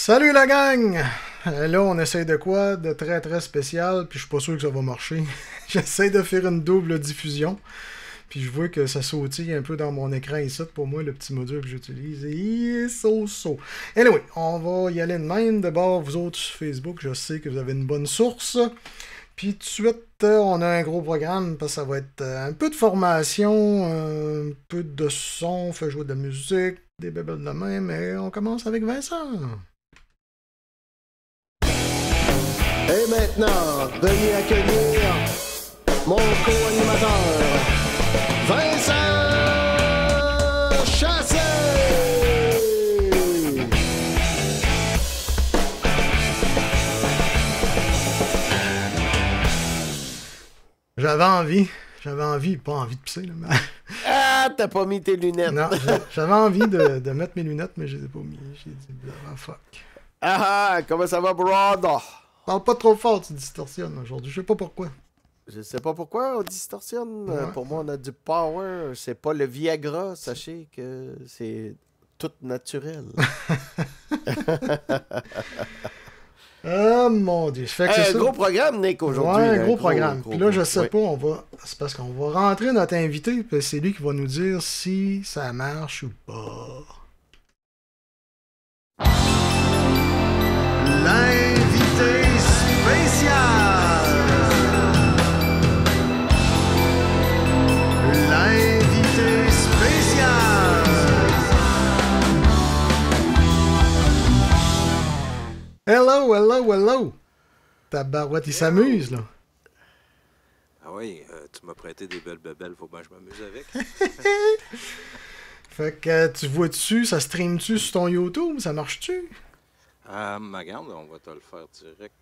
Salut la gang! Là, on essaye de quoi? De très très spécial, puis je suis pas sûr que ça va marcher. J'essaie de faire une double diffusion, puis je vois que ça sautille un peu dans mon écran ici. Pour moi, le petit module que j'utilise est so. Anyway, on va y aller de même. D'abord, vous autres sur Facebook, je sais que vous avez une bonne source. Puis tout de suite, on a un gros programme, parce que ça va être un peu de formation, un peu de son, on fait jouer de la musique, des bébelles de même, mais on commence avec Vincent. Et maintenant, veuillez accueillir mon co-animateur, Vincent Chassé! J'avais envie, pas envie de pisser, là, mais... Ah, t'as pas mis tes lunettes. Non, j'avais envie de mettre mes lunettes, mais je les ai pas mis. J'ai dit, ah, fuck. Ah, comment ça va, brother? Parle pas trop fort, tu distorsionnes aujourd'hui, je sais pas pourquoi. Je sais pas pourquoi on distorsionne. Ouais. Pour moi, on a du power. C'est pas le Viagra, sachez que c'est tout naturel. Ah, mon Dieu. Fait que c'est ça. Gros programme, Nick, aujourd'hui. Ouais, là, gros programme. Puis là, je sais ouais. pas, c'est parce qu'on va rentrer notre invité, puis c'est lui qui va nous dire si ça marche ou pas. L'invité spécial! L'invité spécial! Hello! Tabarouette, il s'amuse, là. Ah oui, tu m'as prêté des belles bébelles, faut bien que je m'amuse avec. Fait que tu vois-tu, ça stream-tu sur ton YouTube? Ça marche-tu? Ma garde, on va te le faire direct.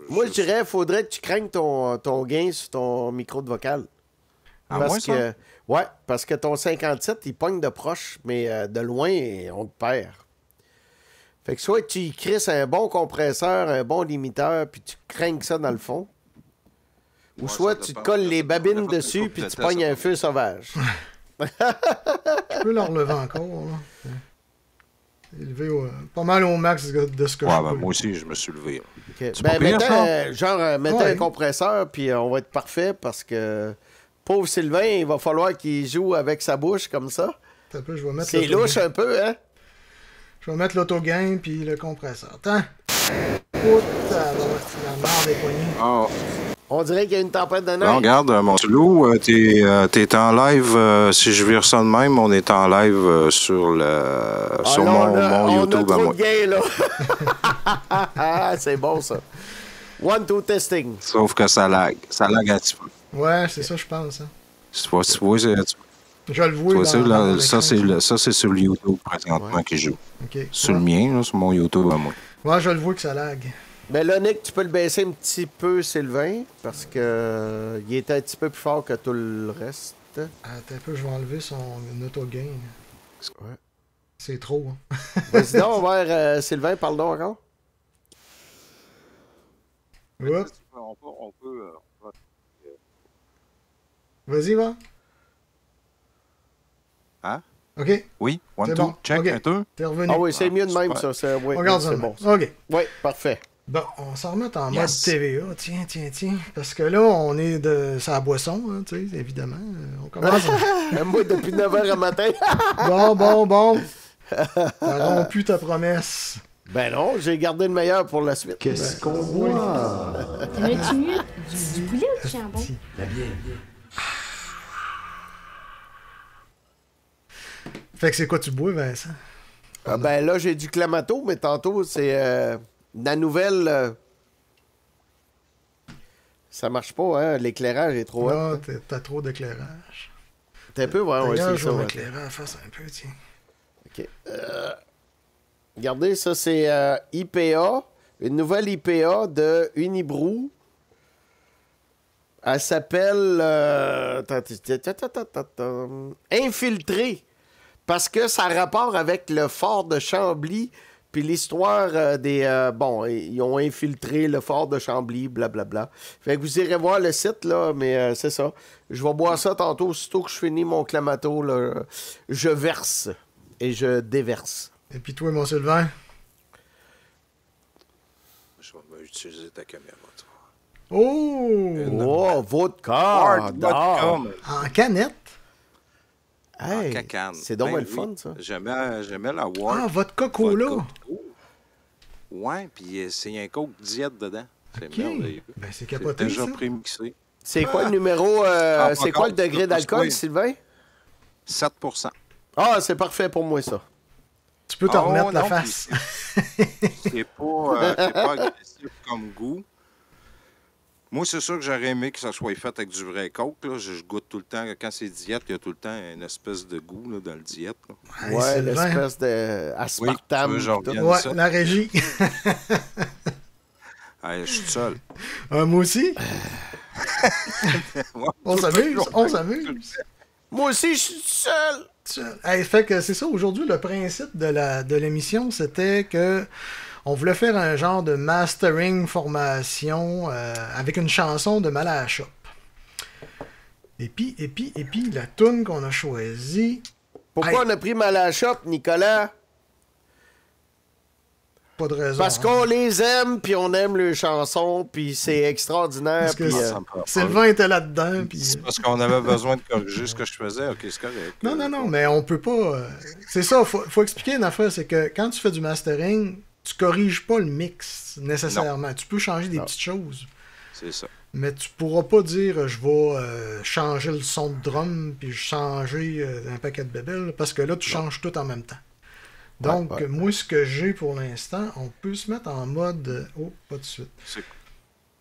Moi, je dirais, faudrait que tu craignes ton gain sur ton micro de vocal. Ah, Parce moi, que, ça? ouais, parce que ton 57, il pogne de proche, mais de loin, on te perd. Fait que soit tu y crisses un bon compresseur, un bon limiteur, puis tu craignes ça dans le fond. Ou Ouais, soit ça tu te dépend. colles les babines On a fait dessus, une puis couple tu de pognes tests, un feu sauvage. Je peux le relever encore, là. Élevé pas mal au max de ce que Ouais, je ben, peux. moi aussi, je me suis levé. Ok. C'est Ben, pas pire, mettez Ouais. un compresseur, puis on va être parfait, parce que pauvre Sylvain, il va falloir qu'il joue avec sa bouche comme ça. Attends un peu, je vais mettre C'est louche un peu, hein? Je vais mettre l'autogain puis le compresseur. Attends. Putain, la merde des poignées. Ah, On dirait qu'il y a une tempête de neige. non, regarde, mon Toulou, t'es en live, si je vire ça de même, on est en live sur Ah, là, mon on YouTube a à trop moi. de gain, là. Ah, c'est bon, ça. One, two, testing. Sauf que ça lag un petit peu. Ouais, c'est ça, je pense. Hein. Tu vois, Je le vois. ça, dans là, mon ça, écran. c'est sur le YouTube présentement qui joue. Ok. Sur le mien, là, sur mon YouTube à moi. Ouais, je le vois que ça lag. Mais là, Nick, tu peux le baisser un petit peu, Sylvain, parce que il est un petit peu plus fort que tout le reste. Attends un peu, je vais enlever son autogain. Ouais. C'est trop, hein. Vas-y donc vers Sylvain, parle donc encore. Oups. On peut Vas-y, va. Hein? Ok, Oui, one, c'est two, bon. check, Ok. un, deux. T'es revenu. Ah oui, c'est mieux de même, super. ça. C'est, oui, On regarde c'est ça. bon. Ok. Oui, parfait. Bon, on s'en remet en Yes. mode TVA. Tiens. Parce que là, on est de sa boisson, hein, tu sais, évidemment. On commence. Moi, depuis 9h le matin. Bon. T'as rompu ta promesse. Ben non, j'ai gardé le meilleur pour la suite. Qu'est-ce qu'on voit? T'aimerais-tu mieux du poulet ou du jambon? Fait que c'est quoi tu bois, Vincent? Ah, ben là, j'ai du Clamato, mais tantôt, c'est la nouvelle. Ça marche pas, hein? L'éclairage est trop haut. Là, t'as trop d'éclairage. T'es un peu, ouais, D'ailleurs, c'est je ça. vais Ouais. m'éclairer en face un peu, tiens. OK. Regardez, ça, c'est IPA. Une nouvelle IPA de Unibrew. Elle s'appelle Infiltré. Parce que ça a rapport avec le fort de Chambly, puis l'histoire des... bon, ils ont infiltré le fort de Chambly, blablabla. Fait que vous irez voir le site, là, mais c'est ça. Je vais boire ça tantôt, aussitôt que je finis mon clamato, là, je verse et je déverse. Et puis toi, mon Sylvain? Je vais utiliser ta caméra. Tu Oh! Oh, vodka! Hard d'or. vodka, man. En canette? Hey, En cacane. c'est donc Ben le fun, ça. J'aimais la Ward. Ah, vodka cola! Vodka. Ouais, puis c'est un coke diète dedans. C'est OK. merveilleux. Ben, c'est C'est capoté, déjà ça. prémixé. C'est quoi le numéro... pas c'est quoi le compte, degré ça, d'alcool, oui. Sylvain? 7%. Ah, c'est parfait pour moi, ça. Tu peux t'en Oh, remettre la non, face. C'est pas agressif comme goût. Moi, c'est sûr que j'aurais aimé que ça soit fait avec du vrai coke. Là. Je goûte tout le temps. Quand c'est diète, il y a tout le temps une espèce de goût là, dans le diète. Là. Hey, Ouais, Sylvain. l'espèce de aspartame. Oui, tu veux, j'en tout. reviens. Ouais, ça. la régie. Hey, je suis seul. Moi aussi. Ouais, On s'amuse, on s'amuse. Moi aussi, je suis seul. Hey, fait que c'est ça, aujourd'hui, le principe de l'émission, c'était que on voulait faire un genre de mastering formation avec une chanson de Malala Shop. Et puis, la tune qu'on a choisie, Pourquoi Hey. on a pris Malala Shop, Nicolas? pas de raison. Parce hein. qu'on les aime, puis on aime leurs chansons, puis c'est extraordinaire. Parce que puis, ça me prend pas. Sylvain était là-dedans, puis... C'est parce qu'on avait besoin de corriger ce que je faisais. OK, c'est correct. Non, mais on peut pas... C'est ça, faut expliquer une affaire, c'est que quand tu fais du mastering, tu corriges pas le mix, nécessairement. Tu peux changer des Non. petites choses, C'est ça. mais tu pourras pas dire je vais changer le son de drum puis changer un paquet de bébelles, parce que là, tu changes tout en même temps. Donc, ouais. moi, ce que j'ai pour l'instant, on peut se mettre en mode... Oh, pas de suite.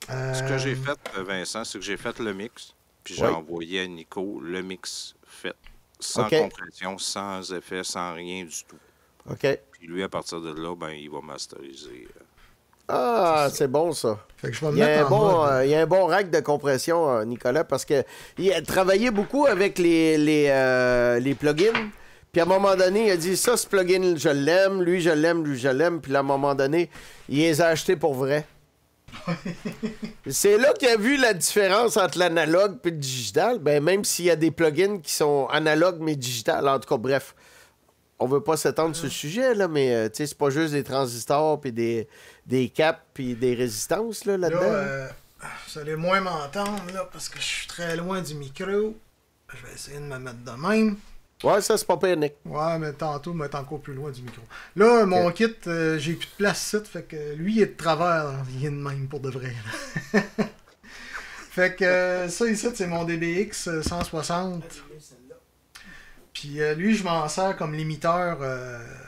Ce que j'ai fait, Vincent, c'est que j'ai fait le mix, puis j'ai Oui. envoyé à Nico le mix fait. Sans OK. compression, sans effet, sans rien du tout. OK. Puis lui, à partir de là, ben, il va masteriser. Ah, c'est bon, ça. Fait que je vais me Il y, a mettre un en bon, mode... il y a un bon rack de compression, Nicolas, parce que il a travaillé beaucoup avec les plugins. Puis à un moment donné, il a dit ça, ce plugin, je l'aime, lui, je l'aime, lui, je l'aime. Puis à un moment donné, il les a achetés pour vrai. C'est là qu'il a vu la différence entre l'analogue et le digital. Ben, même s'il y a des plugins qui sont analogues mais digital. En tout cas, bref. On veut pas s'étendre sur le sujet, là, mais tu sais, c'est pas juste des transistors puis des caps puis des résistances là, Là, là-dedans. vous allez moins m'entendre, là, parce que je suis très loin du micro. Je vais essayer de me mettre de même. Ouais, ça, c'est pas pire, Nick. Ouais, mais tantôt, je vais être encore plus loin du micro. Là, mon kit, j'ai plus de place ici, fait que lui, il est de travers, là. Il est de même pour de vrai. là. Fait que ça ici, c'est mon DBX 160. Puis lui, je m'en sers comme limiteur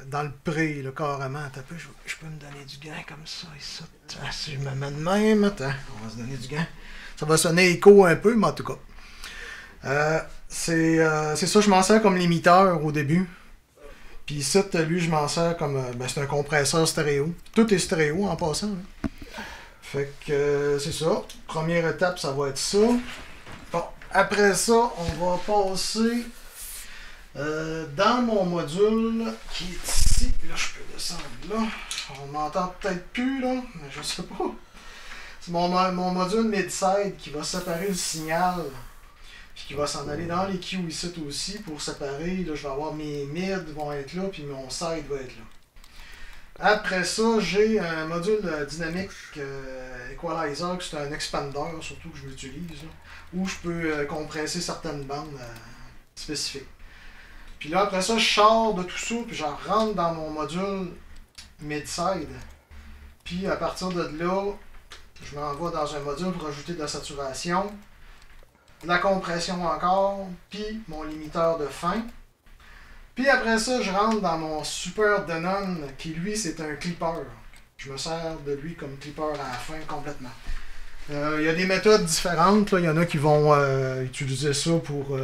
dans le pré, là, carrément. Attends un peu, je peux me donner du gain comme ça, ici. Ah, si je me mets de même, attends, on va se donner du gain. Ça va sonner écho un peu, mais en tout cas. C'est ça, je m'en sers comme limiteur au début. Puis ici, lui, je m'en sers comme... ben, c'est un compresseur stéréo. Tout est stéréo en passant. Hein. Fait que c'est ça. Première étape, ça va être ça. Bon, après ça, on va passer dans mon module qui est ici. Là, je peux descendre là. On m'entend peut-être plus, là, mais je sais pas. C'est mon module mid-side qui va séparer le signal. Puis qui va s'en aller dans les Q ici aussi pour séparer. Là, je vais avoir mes mid vont être là, puis mon side va être là. Après ça, j'ai un module dynamique equalizer, qui c'est un expander, surtout que je l'utilise, là, où je peux compresser certaines bandes spécifiques. Puis là, après ça, je sors de tout ça, puis je rentre dans mon module mid-side. Puis à partir de là, je m'envoie dans un module pour ajouter de la saturation, de la compression encore, puis mon limiteur de fin. Puis après ça, je rentre dans mon Super Denon, qui lui, c'est un clipper. Je me sers de lui comme clipper à la fin complètement. Il y a des méthodes différentes. Il y en a qui vont utiliser ça pour...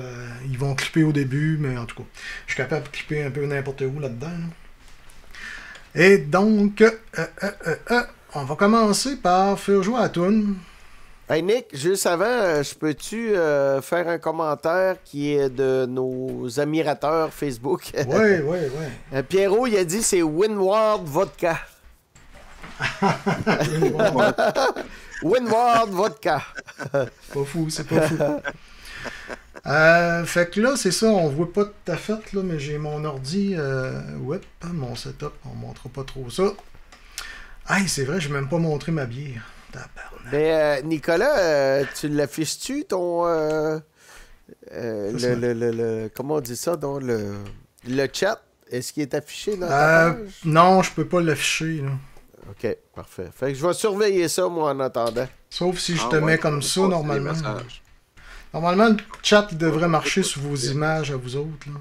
ils vont clipper au début, mais en tout cas, je suis capable de clipper un peu n'importe où là-dedans. Là. Et donc, on va commencer par faire jouer à la toune. Hey Nick, juste avant, je peux-tu faire un commentaire qui est de nos admirateurs Facebook? Oui. Pierrot, il a dit c'est Windward Vodka. Windward Vodka. Pas fou, c'est pas fou. Fait que là, c'est ça, on voit pas tout à fait, là, mais j'ai mon ordi, mon setup, on montrera pas trop ça. Hey, c'est vrai, j'ai même pas montré ma bière. Tabarnak. Mais Nicolas, tu l'affiches-tu, ton... comment on dit ça, donc, le chat? Est-ce qu'il est affiché dans ta page? Non, je peux pas l'afficher, là. OK, parfait. Fait que je vais surveiller ça, moi, en attendant. Sauf si je te mets comme ça, normalement. Normalement, le chat il devrait marcher sur vos images à vous autres. Là.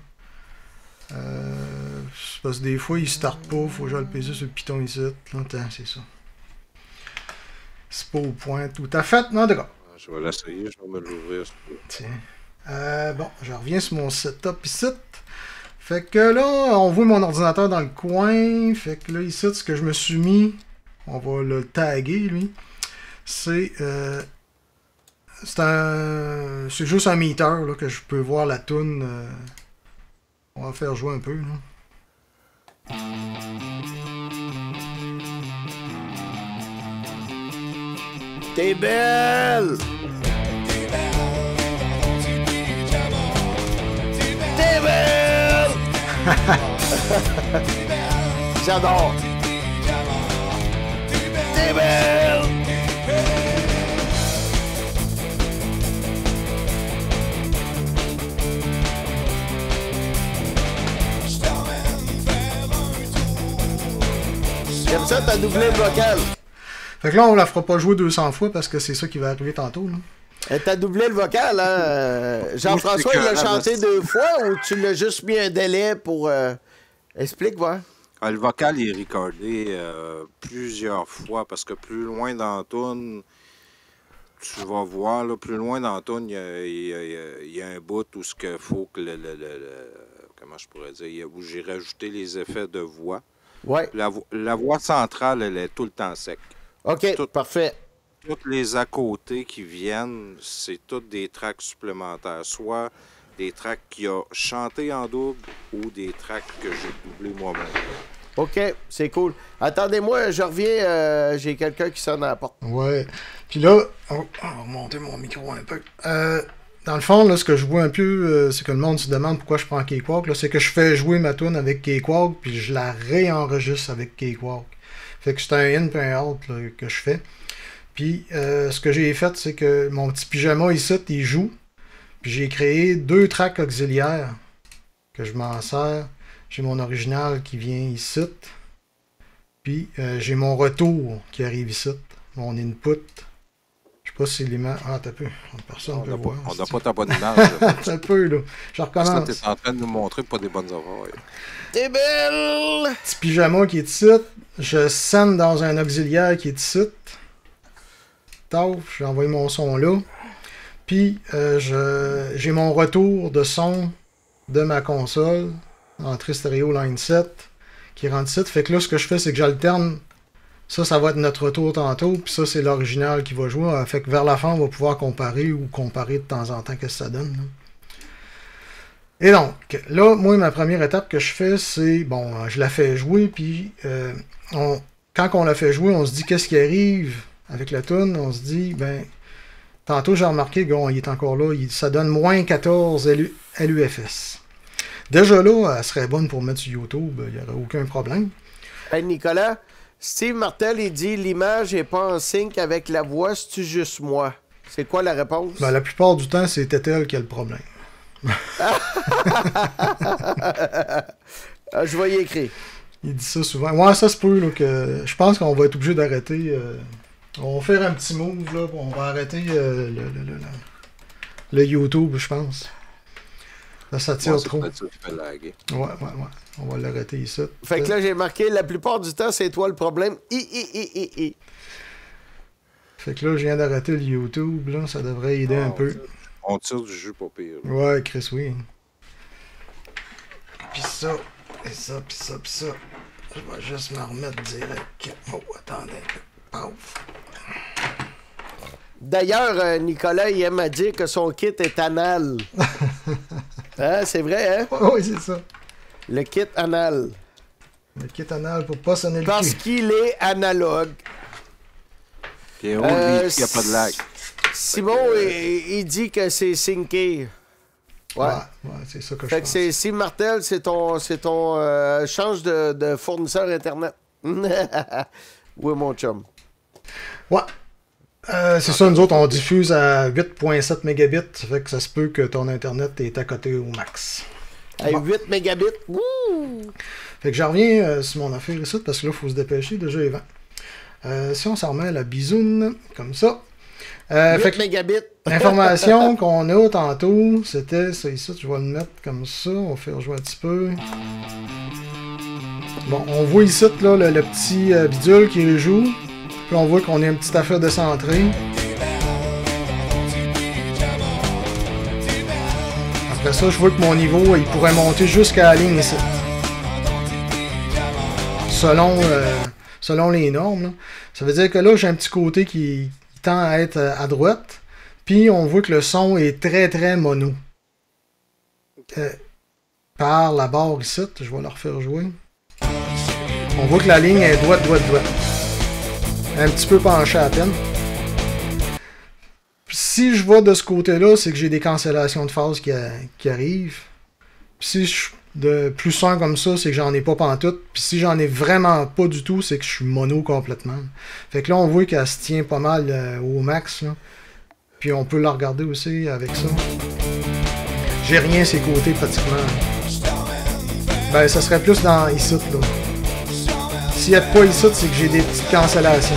C'est parce que des fois, il starte pas. Faut que j'aille le PC sur le Python ici. Attends, c'est ça. C'est pas au point tout à fait. Non, d'accord. Je vais l'essayer, je vais me l'ouvrir. Tiens. Bon, je reviens sur mon setup ici. Fait que là, on voit mon ordinateur dans le coin. Fait que là, ici, ce que je me suis mis, on va le taguer, lui. C'est juste un meter là, que je peux voir la toune. On va faire jouer un peu. Là. T'es belle! T'es belle! J'adore! T'es belle! J'aime ça, t'as doublé le vocal. Fait que là, on la fera pas jouer 200 fois parce que c'est ça qui va arriver tantôt. Là. T'as doublé le vocal, hein? Jean-François, il l'a chanté 2 fois ou tu l'as juste mis un délai pour... Explique, voir. Le vocal est recordé plusieurs fois parce que plus loin dans la toune, tu vas voir, là, plus loin dans la toune, il y a un bout où ce qu'il faut que comment je pourrais dire, où j'ai rajouté les effets de voix. Ouais. La voix centrale, elle est tout le temps sec. OK, parfait. Toutes les à côté qui viennent, c'est toutes des tracks supplémentaires. Soit des tracks qu'il a chanté en double ou des tracks que j'ai doublés moi-même. OK, c'est cool. Attendez-moi, je reviens. J'ai quelqu'un qui sonne à la porte. Ouais. Puis là, on va monter mon micro un peu. Dans le fond, là, ce que je vois un peu, c'est que le monde se demande pourquoi je prends Cakewalk. Là, c'est que je fais jouer ma tune avec Cakewalk, puis je la réenregistre avec Cakewalk. Fait que c'est un in et un out là, que je fais. Puis ce que j'ai fait, c'est que mon petit pyjama ici, il joue. Puis j'ai créé 2 tracks auxiliaires que je m'en sers. J'ai mon original qui vient ici. Puis j'ai mon retour qui arrive ici. Mon input. Je sais pas si l'image... Ah, t'as peu. Personne ne peut voir. On n'a pas ta bonne image. T'as peu, là. Je recommence. Parce que t'es en train de nous montrer pas des bonnes affaires. T'es belle! Petit pyjama qui est ici. Je scène dans un auxiliaire qui est ici. Taf, j'ai envoyé mon son là. Puis j'ai mon retour de son de ma console, entrée stéréo line 7, qui rentre ici. Fait que là, ce que je fais, c'est que j'alterne. Ça va être notre retour tantôt, puis ça, c'est l'original qui va jouer. Fait que vers la fin, on va pouvoir comparer de temps en temps qu'est-ce que ça donne. Là. Et donc, là, moi, ma première étape que je fais, c'est, bon, je la fais jouer, puis quand on la fait jouer, on se dit qu'est-ce qui arrive avec la tune. On se dit, ben, tantôt, j'ai remarqué, bon, il est encore là, ça donne moins 14 LUFS. Déjà là, elle serait bonne pour mettre sur YouTube, il n'y aurait aucun problème. Hey, Nicolas, Steve Martel, il dit l'image n'est pas en sync avec la voix, c'est-tu juste moi? C'est quoi la réponse? Ben, la plupart du temps, c'est Tétel qui a le problème. Je vais y écrire. Il dit ça souvent. Ouais, ça se peut, là, que je pense qu'on va être obligé d'arrêter. On va faire un petit move, là, on va arrêter le YouTube, je pense. Là, ça tire trop. Ouais. On va l'arrêter ici. Fait que là, j'ai marqué, la plupart du temps, c'est toi le problème. Fait que là, je viens d'arrêter le YouTube, là, ça devrait aider un peu. On tire du jus pas pire. Ouais, Chris, oui. Puis ça, et ça, puis ça, puis ça. Je vais juste me remettre direct. Oh, attendez. Paf. D'ailleurs, Nicolas, il aime à dire que son kit est anal. Hein, c'est vrai, hein? Oui, c'est ça. Le kit anal. Le kit anal pour pas sonner le cul. Parce qu'il est analogue. Pierrot, lui, il n'y a pas de lag. Simon, il dit que c'est synké. Ouais. C'est ça que Fait je que pense. c'est si Martel, c'est ton change de fournisseur Internet. Oui, mon chum. Ouais. C'est ça, nous autres, on diffuse à 8.7 mégabits. Fait que ça se peut que ton Internet est à côté au max. Hey, Bon. 8 mégabits. Wouh! Fait que j'en reviens sur mon affaire ici, parce que là, il faut se dépêcher. Déjà, il est 20. Si on s'en remet à la bisoune, comme ça. 8 Fait que mégabits. l'information qu'on a tantôt, c'était ça ici. Je vais le mettre comme ça. On va faire jouer un petit peu. Bon, on voit ici là, le petit bidule qui joue. Puis on voit qu'on a une petite affaire de centrée. Après ça, je vois que mon niveau, il pourrait monter jusqu'à la ligne ici. Selon les normes. Là. Ça veut dire que là, j'ai un petit côté qui tend à être à droite. Puis on voit que le son est très très mono. Par la barre ici, je vais la refaire jouer. On voit que la ligne est droite. Un petit peu penchée à peine. Si je vais de ce côté-là, c'est que j'ai des cancellations de phase qui arrivent. Si je suis de plus son comme ça, c'est que j'en ai pas pantoute. Puis si j'en ai vraiment pas du tout, c'est que je suis mono complètement. Fait que là, on voit qu'elle se tient pas mal au max. Là. Puis on peut la regarder aussi avec ça. J'ai rien ces côtés pratiquement. Ben, ça serait plus dans ici, là. S'il n'y a pas ici, c'est que j'ai des petites cancellations.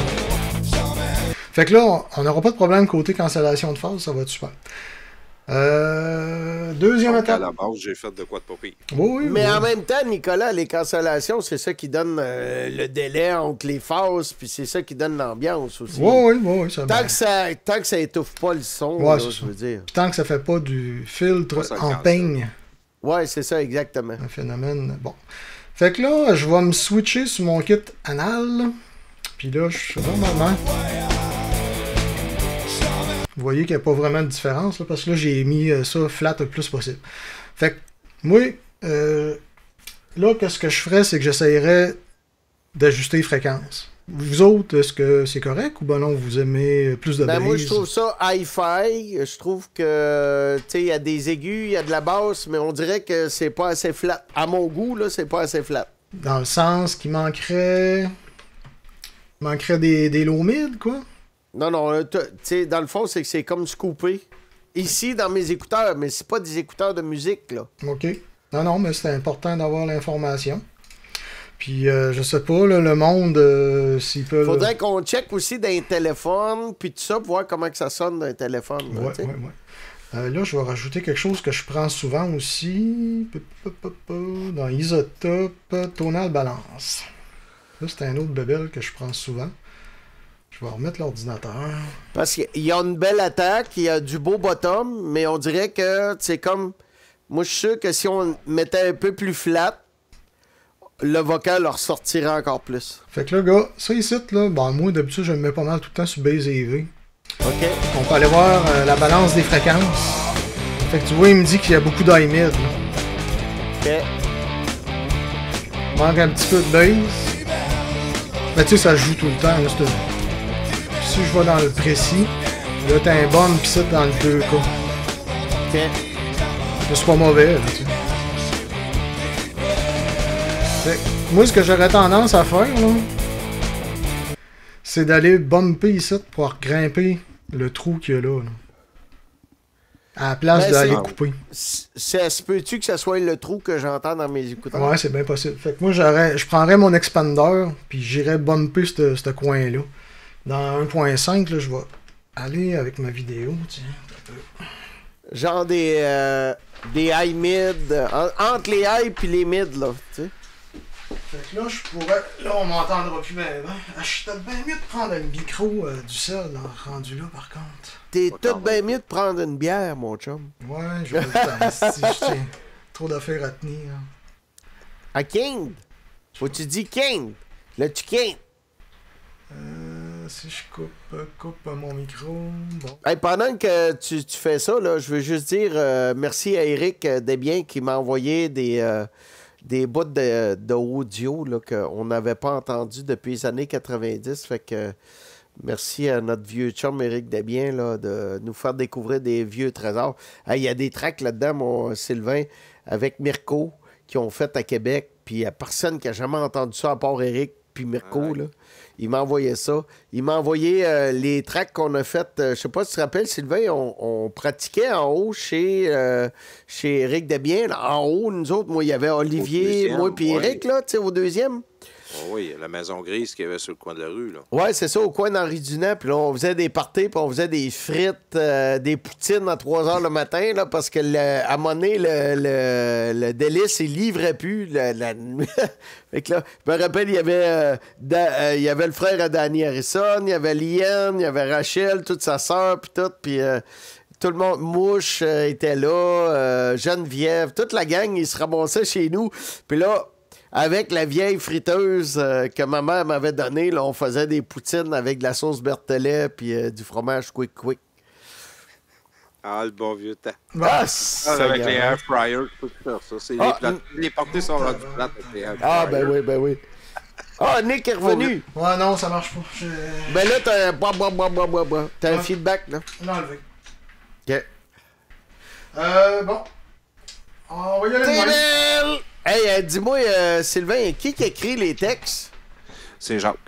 Fait que là, on n'aura pas de problème côté cancellation de phase, ça va être super. Deuxième Donc, à étape. la base, j'ai fait de quoi de pas pire. Oui, Mais en même temps, Nicolas, les cancellations, c'est ça qui donne le délai entre les phases, puis c'est ça qui donne l'ambiance aussi. Oui, ça va. Tant que ça étouffe pas le son, Ouais, là, c'est je ça. veux dire. Puis tant que ça fait pas du filtre Ça en cancelle. peigne, Ouais, c'est ça, exactement. un phénomène. Bon. Fait que là, je vais me switcher sur mon kit anal. Puis là, je suis normalement. Vous voyez qu'il n'y a pas vraiment de différence, là, parce que là, j'ai mis ça flat le plus possible. Fait que, moi, là, qu'est-ce que je ferais, c'est que j'essayerais d'ajuster les fréquences. Vous autres, est-ce que c'est correct ou ben non, vous aimez plus de Ben, moi, bass? je trouve ça hi-fi. Je trouve que, tu sais, il y a des aigus, il y a de la basse, mais on dirait que c'est pas assez flat. À mon goût, là, c'est pas assez flat. Dans le sens qu'il manquerait des low mid, quoi? Non, tu sais, dans le fond, c'est que c'est comme scoopé. Ici, dans mes écouteurs, mais c'est pas des écouteurs de musique, là. OK. Non, mais c'est important d'avoir l'information. Puis, je sais pas, là, le monde, s'ils peuvent... Faudrait qu'on check aussi dans les téléphones, puis tout ça, pour voir comment que ça sonne dans les téléphones. Là, tu sais. Ouais. Là, je vais rajouter quelque chose que je prends souvent aussi. Dans Isotope, Tonal Balance. Là, c'est un autre bébel que je prends souvent. Je vais remettre l'ordinateur. Parce qu'il y a une belle attaque, il y a du beau bottom, mais on dirait que c'est comme... Moi, je suis sûr que si on mettait un peu plus flat, le vocal ressortirait encore plus. Fait que là, gars, ça ici, là, bon, moi, d'habitude, je le mets pas mal tout le temps sur Base EV. OK. On peut aller voir la balance des fréquences. Fait que tu vois, il me dit qu'il y a beaucoup d'high mid. Là. OK. Manque un petit peu de bass. Mais tu sais, ça joue tout le temps. Là, si je vais dans le précis, là, t'as un bon pis ça dans le 2K. OK. Mais c'est pas mauvais, là, tu sais. Fait que moi, ce que j'aurais tendance à faire, là, c'est d'aller bumper ici pour grimper le trou qu'il y a là. À la place Ben, d'aller c'est- couper. Ça se peut-tu que ça soit le trou que j'entends dans mes écouteurs? Ouais, c'est bien possible. Fait que moi, je prendrais mon expander, puis j'irais bumper ce coin-là. Dans 1.5, là, je vais aller avec ma vidéo. Tiens, un peu. Genre des high mid, entre les high puis les mid, là, tu sais. Fait que là, je pourrais. Là, on m'entendra plus bien. Je suis peut-être bien mieux de prendre le micro du sel, là, rendu là, par contre. T'es Pas tout tant bien mieux de prendre une bière, mon chum. Ouais, j'ai pas le temps. Si je tiens trop d'affaires à tenir. À King? Faut-tu dis King? Là, tu King. Si je coupe mon micro. Bon. Hey, pendant que tu fais ça, là, je veux juste dire merci à Eric Desbiens qui m'a envoyé des bouts de audio là, qu'on n'avait pas entendu depuis les années 90. Fait que Merci à notre vieux chum Éric Desbiens là, de nous faire découvrir des vieux trésors. Il y a des tracks là-dedans, mon Sylvain, avec Mirko, qui ont fait à Québec. Puis il n'y a personne qui a jamais entendu ça à part Éric puis Mirko. Là. Il m'a envoyé ça. Il m'a envoyé les tracks qu'on a fait. Je sais pas si tu te rappelles, Sylvain, on pratiquait en haut chez Éric Desbiens. Là. En haut, nous autres, moi, il y avait Olivier, moi puis Éric, là, tu sais, au deuxième. Oh oui, la maison grise qu'il y avait sur le coin de la rue. Là. Oui, c'est ça, au coin d'Henri Dunant. Puis là, on faisait des parties, puis on faisait des frites, des poutines à 3 h le matin, là, parce que à un moment donné, le délice, il livrait plus. Fait que là, je me rappelle, il y avait le frère à Danny Harrison, il y avait Liane, il y avait Rachel, toute sa sœur, puis tout, puis... tout le monde, Mouche était là, Geneviève, toute la gang, ils se ramassaient chez nous. Puis là, avec la vieille friteuse que ma mère m'avait donnée, là, on faisait des poutines avec de la sauce Berthelet puis du fromage quick. Ah, le bon vieux temps. Avec les air fryers, tu peux faire ça. C'est les portées sont là du plat avec les air fryers. Ben oui. Ah, Nick est revenu. Ouais, non, ça marche pas. Ben là, t'as un feedback, là. Je l'ai enlevé. OK. Bon. On va y aller de même. Hey, dis-moi, Sylvain, qui écrit les textes? C'est Jacques.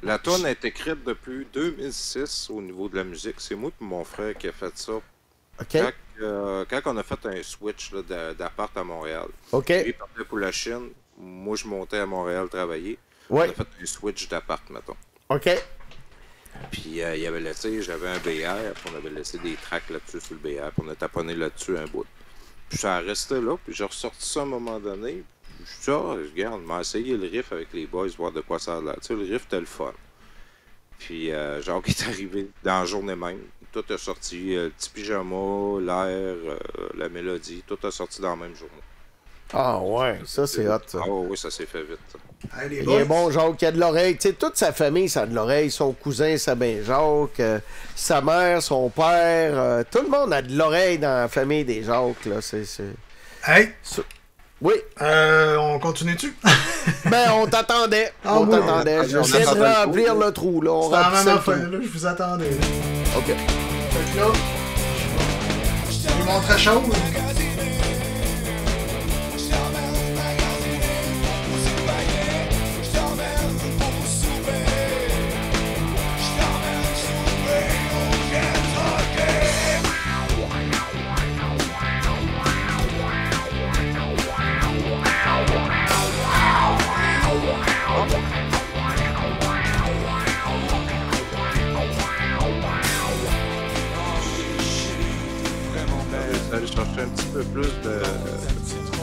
La toune est écrite depuis 2006 au niveau de la musique. C'est moi et mon frère qui a fait ça. OK. Quand on a fait un switch là, d'appart à Montréal. OK. Lui partait pour la Chine. Moi, je montais à Montréal travailler. Ouais. On a fait un switch d'appart, mettons. OK. Puis il y avait laissé, j'avais un BR, puis on avait laissé des tracks là-dessus sur le BR, puis on a taponné là-dessus un bout. Puis ça restait là, puis j'ai ressorti ça à un moment donné. Je suis dit, regarde, on m'a essayé le riff avec les boys, voir de quoi ça a l'air. Tu sais, le riff était le fun. Puis Jacques est arrivé dans la journée même. Tout a sorti, le petit pyjama, l'air, la mélodie, tout a sorti dans la même journée. Ah ouais, ça c'est hot, ça. Ah oui, ça s'est fait vite. Ça. Hey, Il est bon, Jacques, il a de l'oreille. Tu sais, toute sa famille, ça a de l'oreille. Son cousin, ça ben Jacques. Sa mère, son père. Tout le monde a de l'oreille dans la famille des Jacques, là. Hey! Oui. On continue-tu? Ben, on t'attendait. On t'attendait. J'essaie de remplir le trou, là. On C'est la remplissait même le trou. affaire, là. Je vous attendais. Là. OK. Fait que là, je vous montre chose. Aller chercher un petit peu plus de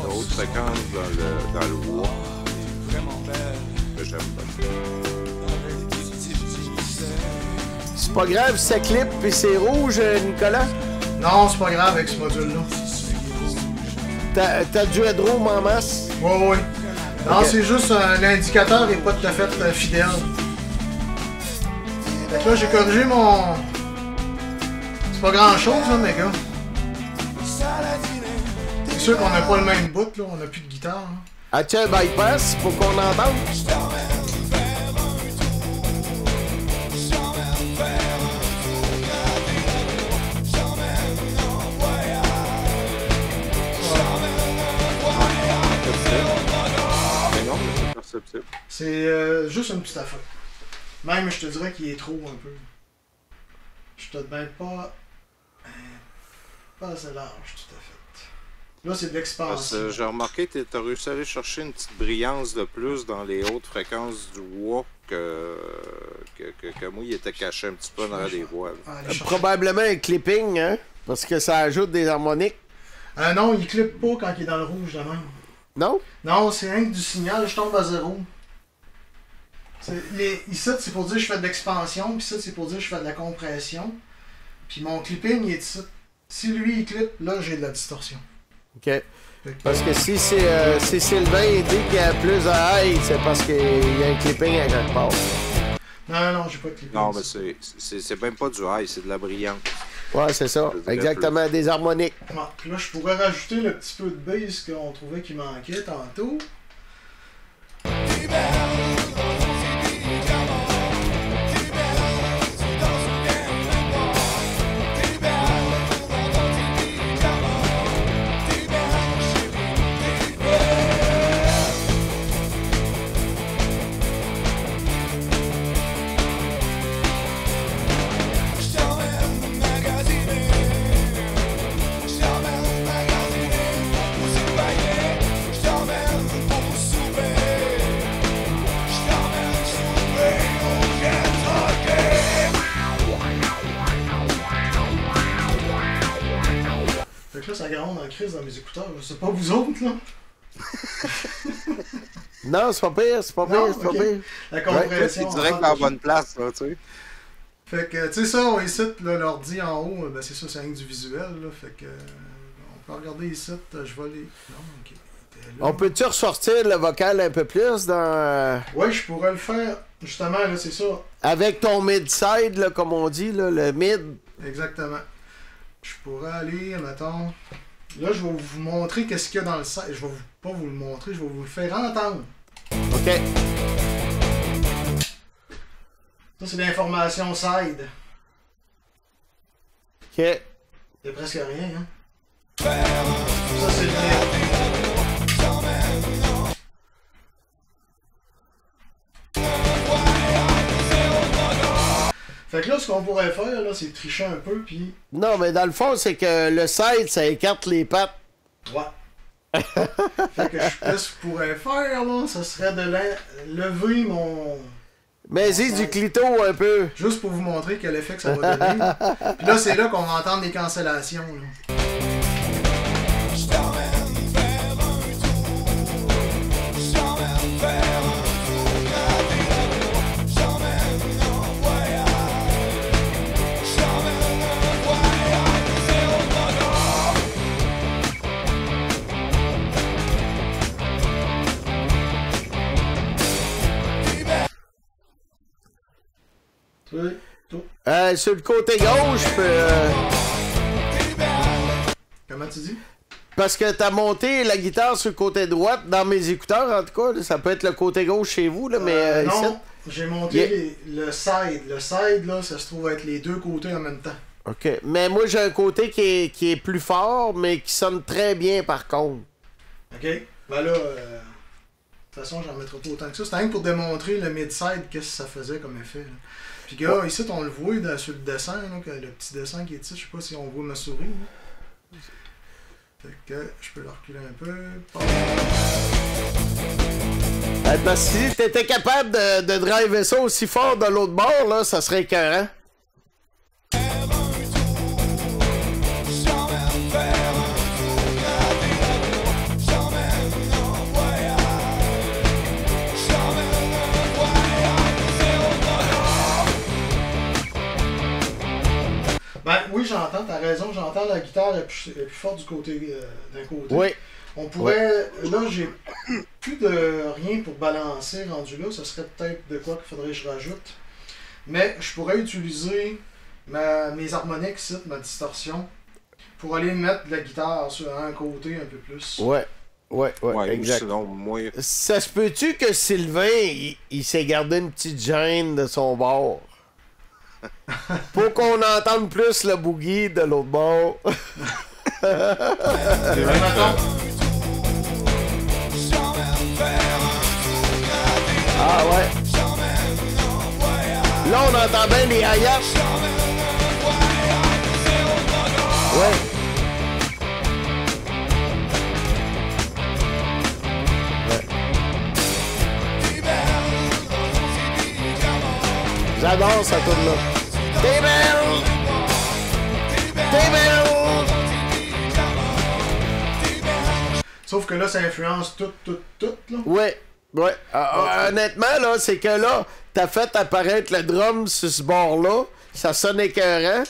haute fréquence dans le bois. Que j'aime pas. C'est pas grave si ça clip puis c'est rouge, Nicolas? Non, c'est pas grave avec ce module-là. T'as du headroom en masse? Ouais. Non, Ok. c'est juste l'indicateur n'est pas tout à fait fidèle. Fait que là, j'ai corrigé mon... C'est pas grand-chose, là, mes gars. C'est sûr qu'on n'a pas le même bout, là. On n'a plus de guitare. Hein. As-tu un bypass pour qu'on entende? Mais non, c'est perceptible. C'est juste une petite affaire. Même, je te dirais qu'il est trop un peu. Je te demande pas... pas assez large, tout à fait. Là, c'est de l'expansion. J'ai remarqué que tu as réussi à aller chercher une petite brillance de plus dans les hautes fréquences du wah que moi, il était caché un petit peu dans les voix. Probablement un clipping, hein? Parce que ça ajoute des harmoniques. Non, il clippe pas quand il est dans le rouge de même. Non? Non, c'est rien que du signal, je tombe à zéro. Ici, c'est pour dire que je fais de l'expansion, puis ça, c'est pour dire que je fais de la compression. Puis mon clipping, il est ici. Si lui, il clippe, là, j'ai de la distorsion. OK. Parce que si Sylvain il dit qu'il y a plus de high, c'est parce qu'il y a un clipping à quelque part. Non, j'ai pas de clipping. Non, mais c'est même pas du high, c'est de la brillance. Ouais, c'est ça. Exactement, des harmoniques. Bon, puis là, je pourrais rajouter le petit peu de bass qu'on trouvait qu'il manquait tantôt. fois, ça gronde en crise dans mes écouteurs. Je sais pas vous autres, là. Non, c'est pas pire, c'est pas Non, pire, c'est ok. pas pire. La C'est compression. direct dans la bonne place, là, tu sais. Fait que, tu sais, ça, on ici, là, l'ordi en haut, ben c'est ça, c'est rien que du visuel, là. Fait que, on peut regarder ici, je vais les... Non, ok. Là. On peut-tu ressortir le vocal un peu plus dans... Ouais, je pourrais le faire, justement, là, c'est ça. Avec ton mid-side, là, comme on dit, là, le mid. Exactement. Je pourrais aller, mettons... Là, je vais vous montrer qu'est-ce qu'il y a dans le site. Je vais pas vous le montrer, je vais vous le faire entendre. OK. Ça, c'est l'information side. OK. Il y a presque rien, hein. Ça, c'est le mid. Fait que là, ce qu'on pourrait faire, là, c'est tricher un peu, puis... Non, mais dans le fond, c'est que le side, ça écarte les pattes. Ouais. Fait que ce que je pourrais faire, là, ça serait de lever mon... Mais c'est du clito un peu. Juste pour vous montrer quel effet que ça va donner. Puis là, c'est là qu'on va entendre les cancellations, là. Oui, tout. Sur le côté gauche, Comment tu dis? parce que t'as monté la guitare sur le côté droit, dans mes écouteurs en tout cas, là, ça peut être le côté gauche chez vous, là, mais ici... Non, j'ai monté le side. Le side, là, ça se trouve être les deux côtés en même temps. OK. Mais moi, j'ai un côté qui est plus fort, mais qui sonne très bien par contre. OK? Ben là, de toute façon, j'en mettrai pas autant que ça. C'était rien que pour démontrer le mid-side, qu'est-ce que ça faisait comme effet. Là. Puis gars, ici, on le voit sur le dessin, là, le petit dessin qui est ici, je sais pas si on voit ma souris. Là. Fait que je peux le reculer un peu. Parce que si t'étais capable de driver ça aussi fort de l'autre bord, là, ça serait écœurant. Ben oui, j'entends, t'as raison, j'entends la guitare est plus forte du côté d'un côté. Oui. On pourrait. Là, j'ai plus de rien pour balancer rendu là. Ce serait peut-être de quoi qu'il faudrait que je rajoute. Mais je pourrais utiliser mes harmoniques ici, ma distorsion, pour aller mettre la guitare sur un côté un peu plus. Ouais, Ouais, exact. sinon, moi, Ça se peut-tu que Sylvain, il s'est gardé une petite gêne de son bord? Pour qu'on entende plus le boogie de l'autre bord. Ah ouais. Là, on entend bien les hi-hats. Ouais. J'adore ça tourne là. Des belles! Des belles! Sauf que là, ça influence tout, là. Ouais. Honnêtement, là, c'est que là, t'as fait apparaître le drum sur ce bord-là. Ça sonne écœurant.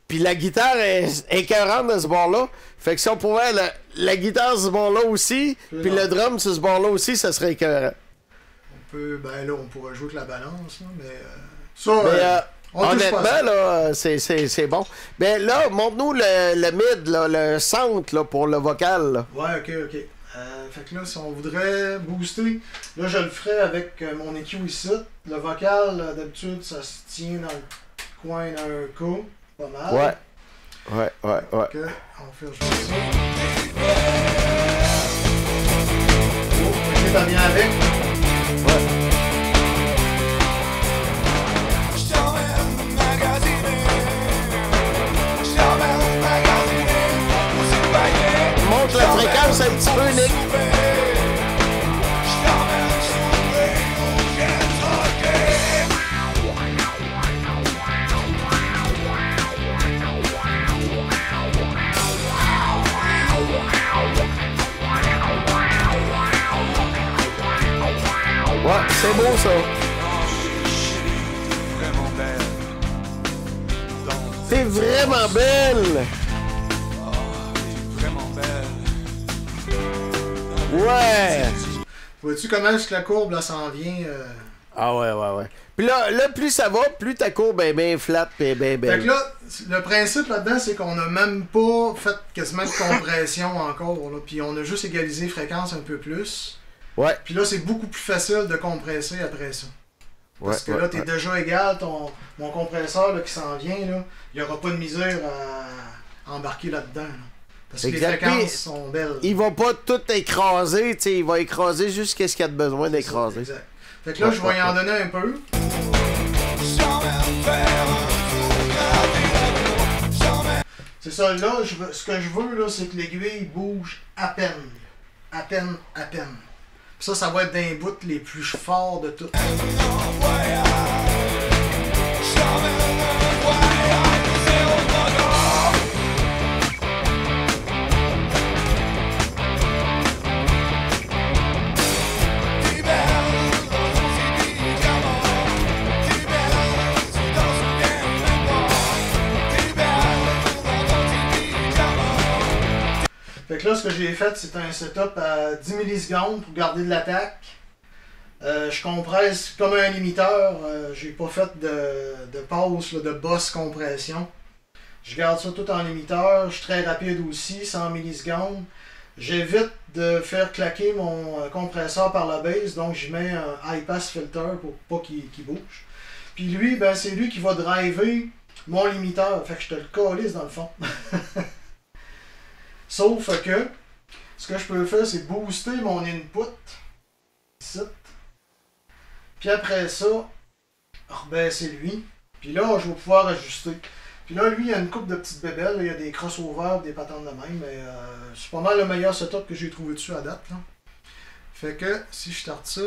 Puis la guitare est écœurante de ce bord-là. Fait que si on pouvait la guitare sur ce bord-là aussi, puis le drum sur ce bord-là aussi, ça serait écœurant. Ben là, on pourrait jouer avec la balance, là, mais... ça, on touche pas honnêtement, ça. là, c'est bon. Ben là, montre-nous le mid, là, le centre là, pour le vocal. Là. Ouais, ok. Fait que là, si on voudrait booster, là, je le ferais avec mon EQ ici. Le vocal, d'habitude, ça se tient dans le coin d'un coup. Pas mal. Ouais. Ok, on fait jouer ça. Oh, ok, t'as bien avec. Monte la fréquence un petit peu, Nick. C'est beau, ça. T'es vraiment belle. Ouais. Vois-tu comment est-ce que la courbe, là, s'en vient? Ah ouais. Puis là, plus ça va, plus ta courbe est bien flat et bien belle. Fait que là, le principe là-dedans, c'est qu'on n'a même pas fait quasiment de compression encore. Là, puis on a juste égalisé fréquence un peu plus. Ouais. Puis là, c'est beaucoup plus facile de compresser après ça. Parce que là, t'es déjà égal, mon compresseur là, qui s'en vient, là, il n'y aura pas de misère à embarquer là-dedans. Là. Parce que les fréquences sont belles. Il va pas tout écraser, tu sais, il va écraser juste ce qu'il y a de besoin d'écraser. Exact. Fait que là, je vais y en donner un peu. C'est ça, là, ce que je veux, là, c'est que l'aiguille bouge à peine. À peine. Puis ça va être d'un bout les plus forts de tout. Fait que là, ce que j'ai fait, c'est un setup à 10 millisecondes pour garder de l'attaque. Je compresse comme un limiteur. J'ai pas fait de pause, là, de boss compression. Je garde ça tout en limiteur. Je suis très rapide aussi, 100 millisecondes. J'évite de faire claquer mon compresseur par la base, donc je mets un high pass filter pour pas qu'il bouge. Puis lui, ben, c'est lui qui va driver mon limiteur. Fait que je te le calisse dans le fond. Sauf que, ce que je peux faire, c'est booster mon input, ici. Puis après ça, rebaisser lui. Puis là, je vais pouvoir ajuster. Puis là, lui, il y a une couple de petites bébelles. Là, il y a des crossovers, des patentes de même. Mais c'est pas mal le meilleur setup que j'ai trouvé dessus à date. Là. Fait que, si je starte ça...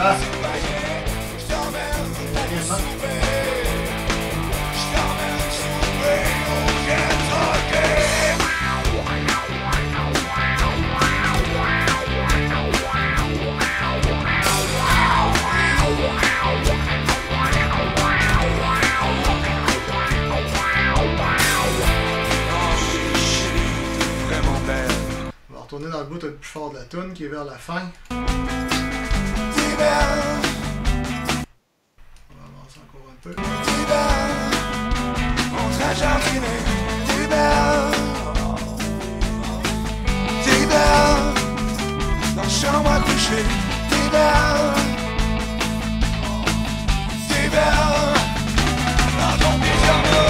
Ah. On va retourner dans le bout le plus fort de la toune qui est vers la fin. On va avancer encore un peu. Dans la chambre à coucher, t'es belle, dans ton pyjama.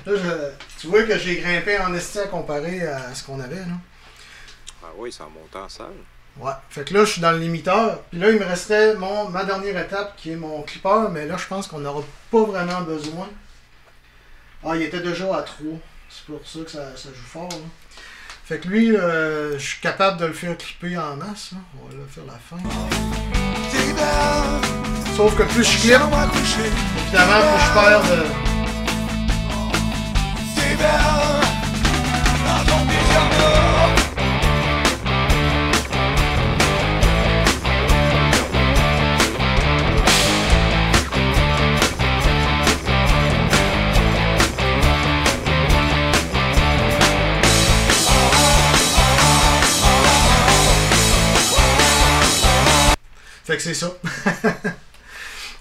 Là, tu vois que j'ai grimpé en esti à comparer à ce qu'on avait, là. Ah oui, ça a monté en salle. Ouais. Fait que là, je suis dans le limiteur. Puis là, il me resterait ma dernière étape qui est mon clipper. Mais là, je pense qu'on n'aura pas vraiment besoin. Ah, il était déjà à 3. C'est pour ça que ça joue fort, là. Fait que lui, je suis capable de le faire clipper en masse, là. On va le faire la fin. Sauf que plus je clip, évidemment, plus je perds de... Fait que c'est ça.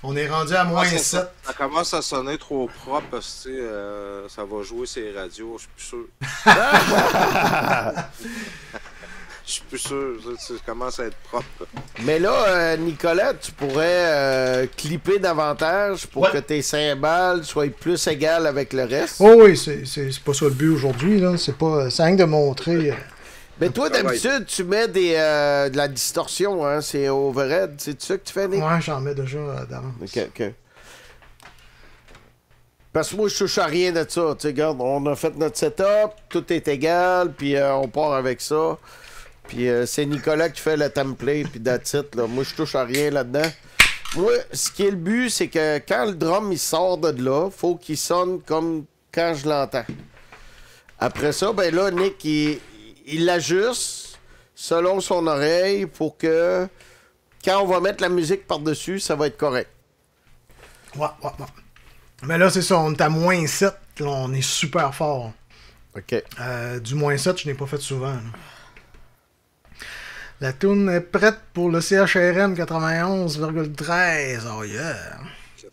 On est rendu à moins 7. Ça commence à sonner trop propre parce que ça va jouer ces radios, je suis plus sûr. Je suis plus sûr, ça commence à être propre. Mais là, Nicolas, tu pourrais clipper davantage pour que tes cymbales soient plus égales avec le reste. Oh oui, c'est pas ça le but aujourd'hui, là. C'est rien que de montrer. Mais toi, Ça va d'habitude, tu mets de la distorsion, hein? C'est overhead. C'est ça que tu fais, Nick? Ouais, j'en mets déjà d'avance. OK. Parce que moi, je touche à rien de ça. Tu sais, regarde, on a fait notre setup, tout est égal, puis on part avec ça. Puis c'est Nicolas qui fait le template, puis that's it, là. Moi, je touche à rien là-dedans. Moi, ce qui est le but, c'est que quand le drum, il sort de là, faut qu'il sonne comme quand je l'entends. Après ça, ben là, Nick, il l'ajuste selon son oreille pour que quand on va mettre la musique par-dessus, ça va être correct. Ouais. Mais là, c'est ça, on est à moins 7. Là, on est super fort. OK. Du moins 7, je n'ai pas fait souvent. Là. La toune est prête pour le CHRM 91,13. Oh yeah!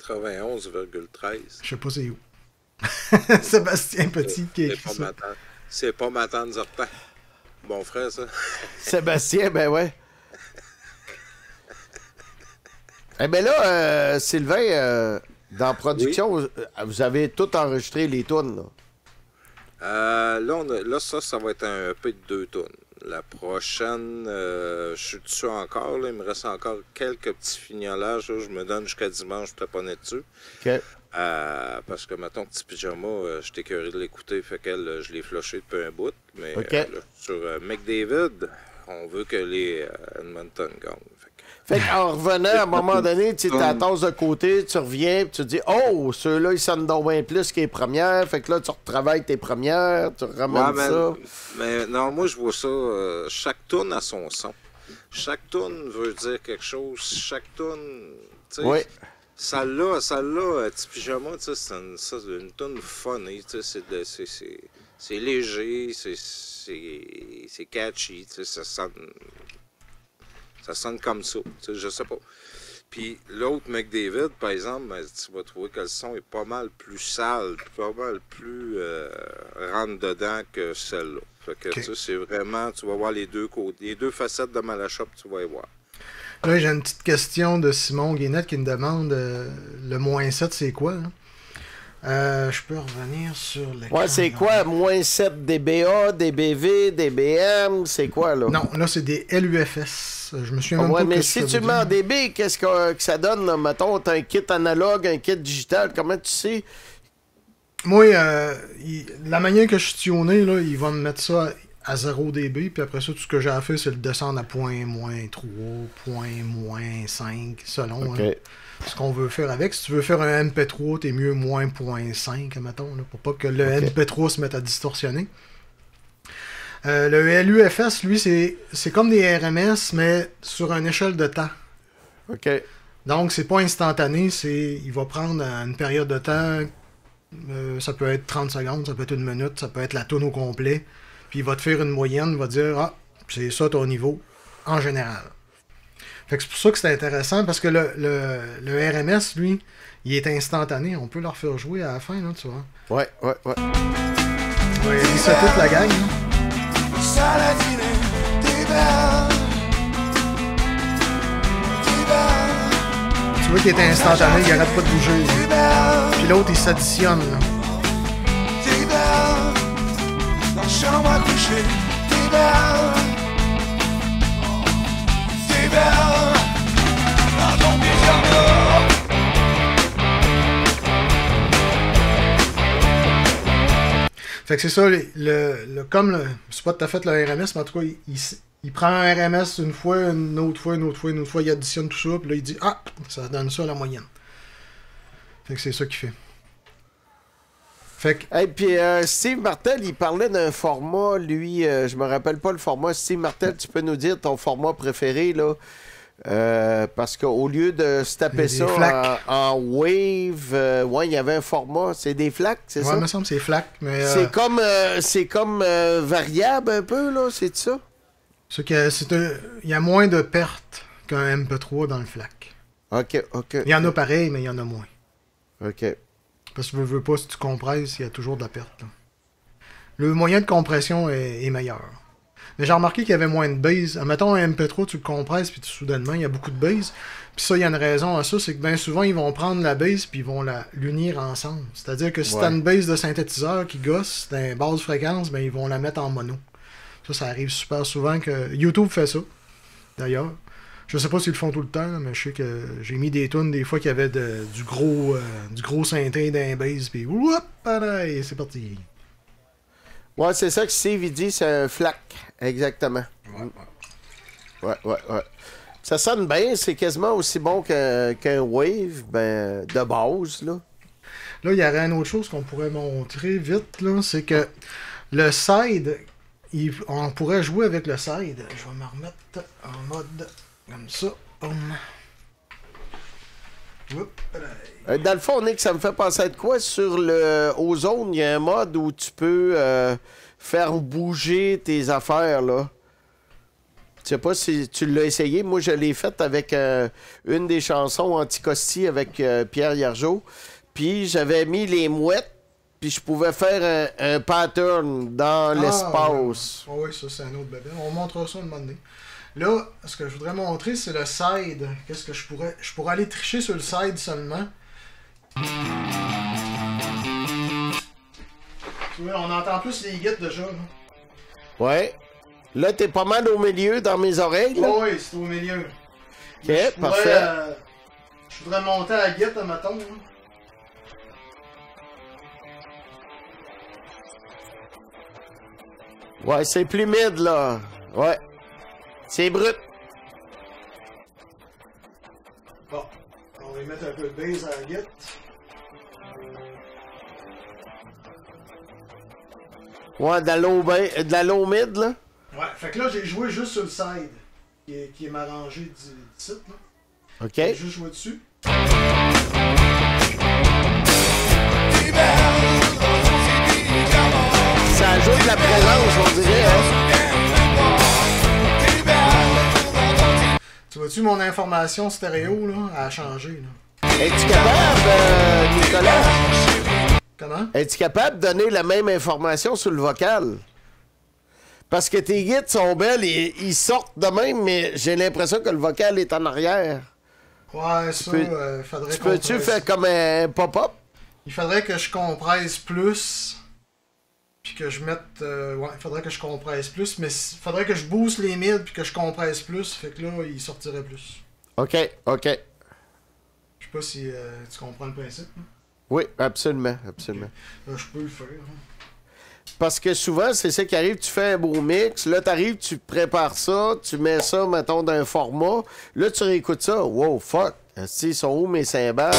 91,13. Je sais pas c'est où. Sébastien Petit qui a écrit ça. C'est pas ma tante Zortan. Bon frère, ça. Sébastien, ben ouais. Eh ben là, Sylvain, dans production, vous avez tout enregistré les tunes, là. Là, ça va être un peu de 2 tonnes. La prochaine, je suis dessus encore. Là. Il me reste encore quelques petits fignolages. Là. Je me donne jusqu'à dimanche pour taponner dessus. OK. Parce que, mettons, Petit Pyjama, j'étais curieux de l'écouter. Fait qu'elle, je l'ai flushé depuis un bout. Mais OK. là, sur McDavid, on veut que les Edmonton gagnent. Fait qu'en revenant, à un moment donné, tu la tasses de côté, tu reviens, puis tu te dis, oh, ceux-là, ils sonnent donc bien plus que les premières. Fait que là, tu retravailles tes premières, tu ramènes ça. Mais non, moi, je vois ça. Chaque tourne a son son. Chaque tourne veut dire quelque chose. Chaque tourne, tu sais. Oui. Celle-là, Petit Pyjama, tu sais, c'est une tourne funny, tu sais, c'est léger, c'est catchy, tu sais, ça sonne comme ça, tu sais, je sais pas. Puis l'autre McDavid, par exemple, ben, tu vas trouver que le son est pas mal plus sale, pas mal plus rentre dedans que celle-là. Fait que tu sais, c'est vraiment, tu vas voir les deux côtés, les deux facettes de Malachop, tu vas y voir. Là, j'ai une petite question de Simon Guénette qui me demande le moins 7, c'est quoi? Hein? Je peux revenir sur l'écran. Ouais, c'est quoi? Moins 7 dBA, dBV, dBm, c'est quoi, là? Non, là, c'est des LUFS. Je me souviens même pas mais que si ça tu veut mets en dire. dB, qu'est-ce que ça donne, là? Mettons, t'as un kit analogue, un kit digital, comment tu sais? Moi, la manière que je suis tuné, là, il va me mettre ça à 0 dB, puis après ça, tout ce que j'ai à faire, c'est le descendre à .-3, .-5, selon OK. Ce qu'on veut faire avec. Si tu veux faire un MP3, t'es mieux -.5, mettons, là, pour pas que le MP3 se mette à distorsionner. Le LUFS, lui, c'est comme des RMS, mais sur une échelle de temps. OK. Donc, c'est pas instantané, il va prendre une période de temps, ça peut être 30 secondes, ça peut être 1 minute, ça peut être la toune au complet, puis il va te faire une moyenne, il va te dire « Ah, c'est ça ton niveau, en général. » Fait que c'est pour ça que c'est intéressant, parce que le RMS, lui, il est instantané, on peut leur faire jouer à la fin, là, tu vois. Ouais. Ouais, c'est toute la gang, là. Saladine, t'es belle. T'es belle. Tu vois qu'il est instantané, il arrête pas de bouger. T'es belle. Puis l'autre, il s'additionne, là. T'es belle. Dans la chambre à coucher. T'es belle. T'es belle. Dans ton pyjama. Fait que c'est ça, c'est pas tout à fait le RMS, mais en tout cas, il prend un RMS une fois, une autre fois, il additionne tout ça, puis là, il dit « Ah, ça donne ça la moyenne. » Fait que c'est ça qu'il fait. Fait que... Et puis Steve Martel, il parlait d'un format, lui, je me rappelle pas le format. Steve Martel, tu peux nous dire ton format préféré, là? Parce qu'au lieu de se taper ça en wave, ouais, il y avait un format. C'est des flaques, c'est ça? Ouais, il me semble que c'est FLAC, mais... C'est comme variable un peu, là, c'est ça? Il y a moins de pertes qu'un MP3 dans le FLAC. OK. Il y en a pareil, mais il y en a moins. OK. Parce que tu veux pas, si tu compresses, il y a toujours de la perte. Là. Le moyen de compression est meilleur. Mais j'ai remarqué qu'il y avait moins de base. Admettons un MP3, tu le compresses, puis soudainement, il y a beaucoup de base. Puis ça, il y a une raison à ça, c'est que bien souvent, ils vont prendre la base, puis ils vont l'unir ensemble. C'est-à-dire que si t'as une base de synthétiseur qui gosse, d'un basse fréquence, ben ils vont la mettre en mono. Ça arrive super souvent que YouTube fait ça, d'ailleurs. Je sais pas s'ils le font tout le temps, là, mais je sais que j'ai mis des tunes des fois qu'il y avait du gros synthé d'un bass, puis whoop, pareil, c'est parti. Ouais, c'est ça que Steve il dit, c'est un FLAC, exactement. Ouais. Ça sonne bien, c'est quasiment aussi bon qu'un Wave, ben, de base, là. Là, il y aurait une autre chose qu'on pourrait montrer vite, là, c'est que le side, on pourrait jouer avec le side. Je vais me remettre en mode comme ça. Dans le fond, Nick, ça me fait penser à de quoi? Sur le Ozone, il y a un mode où tu peux faire bouger tes affaires, là. Je sais pas si tu l'as essayé. Moi, je l'ai fait avec une des chansons Anticosti avec Pierre Hiergeau. Puis j'avais mis les mouettes, puis je pouvais faire un pattern dans l'espace. Oui, ça, c'est un autre bébé. On montrera ça un moment donné. Là, ce que je voudrais montrer, c'est le side. Qu'est-ce que je pourrais... Je pourrais aller tricher sur le side seulement. Tu vois, on entend plus les guides déjà. Là. Ouais. Là, t'es pas mal au milieu dans mes oreilles, là. Oui, c'est au milieu. OK, parfait. Je voudrais monter à la guide, mettons. Là. Ouais, c'est plus mid, là. Ouais. C'est brut. Bon, on va mettre un peu de base à la guide. Ouais, de la low mid, là. Ouais, fait que là, j'ai joué juste sur le side, qui est m'arrangé du site, là. OK. J'ai juste joué dessus. Ça ajoute de la présence, on dirait, hein? Tu vois-tu, mon information stéréo, là, a changé, là. Es-tu capable, Nicolas? Comment? Es-tu capable de donner la même information sur le vocal? Parce que tes guides sont belles et ils sortent de même, mais j'ai l'impression que le vocal est en arrière. Ouais, ça, faudrait Tu peux-tu faire comme un pop-up? Il faudrait que je compresse plus. Puis que je mette... ouais, il faudrait que je compresse plus. Mais il faudrait que je booste les mids puis que je compresse plus. Fait que là, il sortirait plus. OK. Je sais pas si tu comprends le principe. Hein? Oui, absolument. Là, je peux le faire. Hein? Parce que souvent, c'est ça qui arrive, tu fais un beau mix, là, t'arrives, tu prépares ça, tu mets ça, mettons, dans un format, là, tu réécoutes ça, wow, fuck, ils sont où mes cymbales?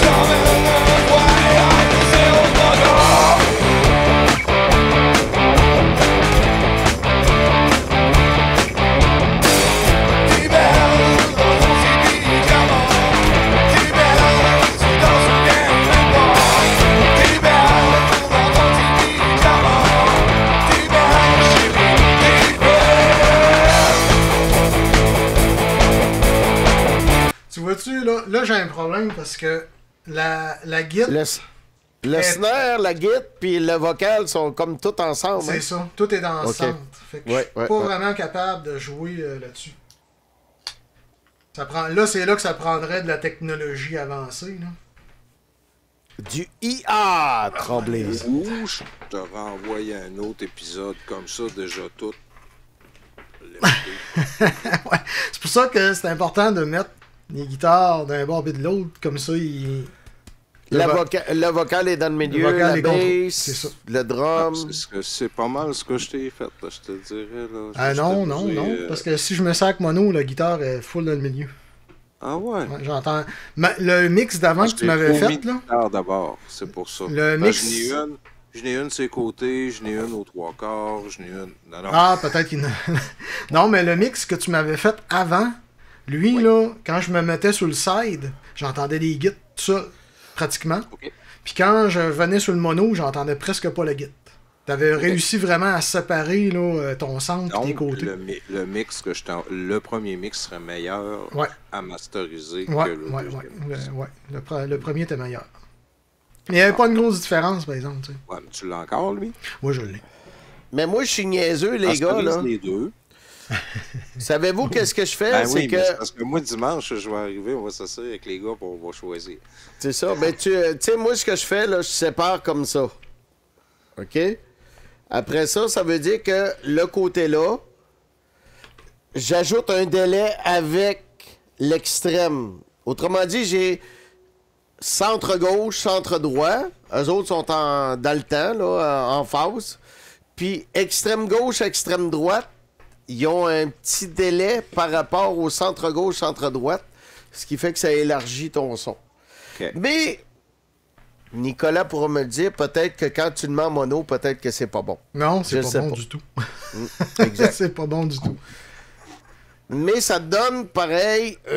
Là, j'ai un problème parce que la guide... Le snare, la guide, puis le vocal sont comme tout ensemble. C'est ça, tout est dans le centre. Fait que je suis pas vraiment capable de jouer là-dessus. Là, c'est là que ça prendrait de la technologie avancée. Là. Du IA, Tremblay. Ou je te renvoie un autre épisode comme ça, déjà tout. Ouais, c'est pour ça que c'est important de mettre les guitares d'un bord et de l'autre, comme ça, le vocal est dans le milieu, la bass, le drum. C'est pas mal ce que je t'ai fait, là, je te dirais. Là. Ah non, parce que si je me sac mono, la guitare est full dans le milieu. Ah ouais? J'entends. Le mix d'avant que tu m'avais fait, là... d'abord, c'est pour ça. Le mix... Je n'ai une sur les côtés, je n'ai une aux trois quarts, je n'ai une... Non. Ah, peut-être qu'il... Non, mais le mix que tu m'avais fait avant, lui, là, quand je me mettais sur le side, j'entendais les guides, tout ça, pratiquement. Okay. Puis quand je venais sur le mono, j'entendais presque pas le guide. T'avais réussi vraiment à séparer là, ton centre et tes côtés. Le mix le premier mix serait meilleur à masteriser que le premier était meilleur. Il n'y avait pas une grosse différence, par exemple. Tu sais. Ouais, mais tu l'as encore, lui? Moi, je l'ai. Mais moi, je suis niaiseux, les gars. Là. Les deux. Savez-vous qu'est-ce que je fais? Ben oui, mais parce que moi, dimanche, je vais arriver, on va s'asseoir avec les gars pour on va choisir. C'est ça. Mais tu sais, moi, ce que je fais, là, je sépare comme ça. OK? Après ça, ça veut dire que le côté là, j'ajoute un délai avec l'extrême. Autrement dit, j'ai centre-gauche, centre-droit. Eux autres sont dans le temps, là, en phase. Puis extrême-gauche, extrême-droite, ils ont un petit délai par rapport au centre-gauche, centre-droite, ce qui fait que ça élargit ton son. OK. Mais Nicolas pourra me le dire, peut-être que quand tu le mets en mono, peut-être que c'est pas bon. Non, c'est Je pas sais bon pas. du tout. Exact. C'est pas bon du tout. Mais ça te donne pareil, tu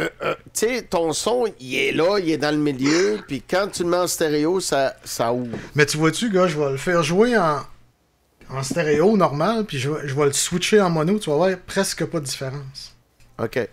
sais, ton son, il est là, il est dans le milieu, puis quand tu le mets en stéréo, ça ouvre. Mais tu vois-tu, gars, je vais le faire jouer en stéréo normal, puis je vais le switcher en mono, tu vas voir presque pas de différence. OK.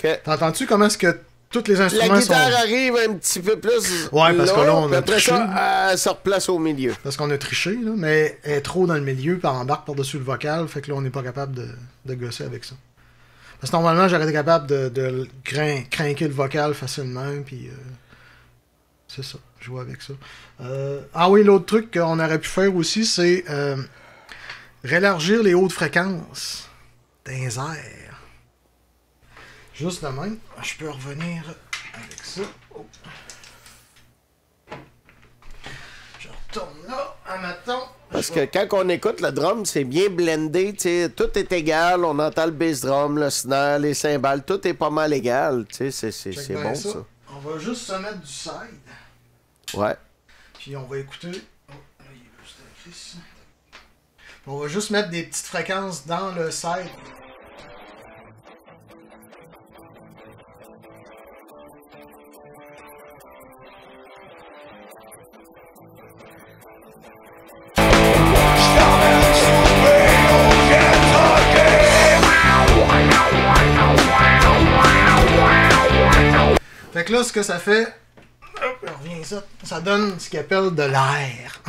OK. T'entends-tu comment est-ce que tous les La instruments guitare sont... arrive un petit peu plus. Ouais, parce que là, on puis a après triché. ça, elle se replace au milieu. Parce qu'on a triché, là, mais elle est trop dans le milieu, puis elle embarque par-dessus le vocal, fait que là, on n'est pas capable de gosser avec ça. Parce que normalement, j'aurais été capable de craquer le vocal facilement, puis c'est ça, jouer avec ça. Ah oui, l'autre truc qu'on aurait pu faire aussi, c'est rélargir les hautes fréquences dans les airs. Juste de même, je peux revenir avec ça. Oh. Je retourne là, admettons. Parce que quand on écoute le drum, c'est bien blendé, tu sais, tout est égal, on entend le bass drum, le snare, les cymbales, tout est pas mal égal, tu sais, c'est Check bien bon ça. On va juste se mettre du side, Ouais. puis on va écouter. Oh, là, il est juste écrit ça. On va juste mettre des petites fréquences dans le side. Fait que là, ce que ça fait, hop, on revient ça, ça donne ce qu'ils appellent de l'air.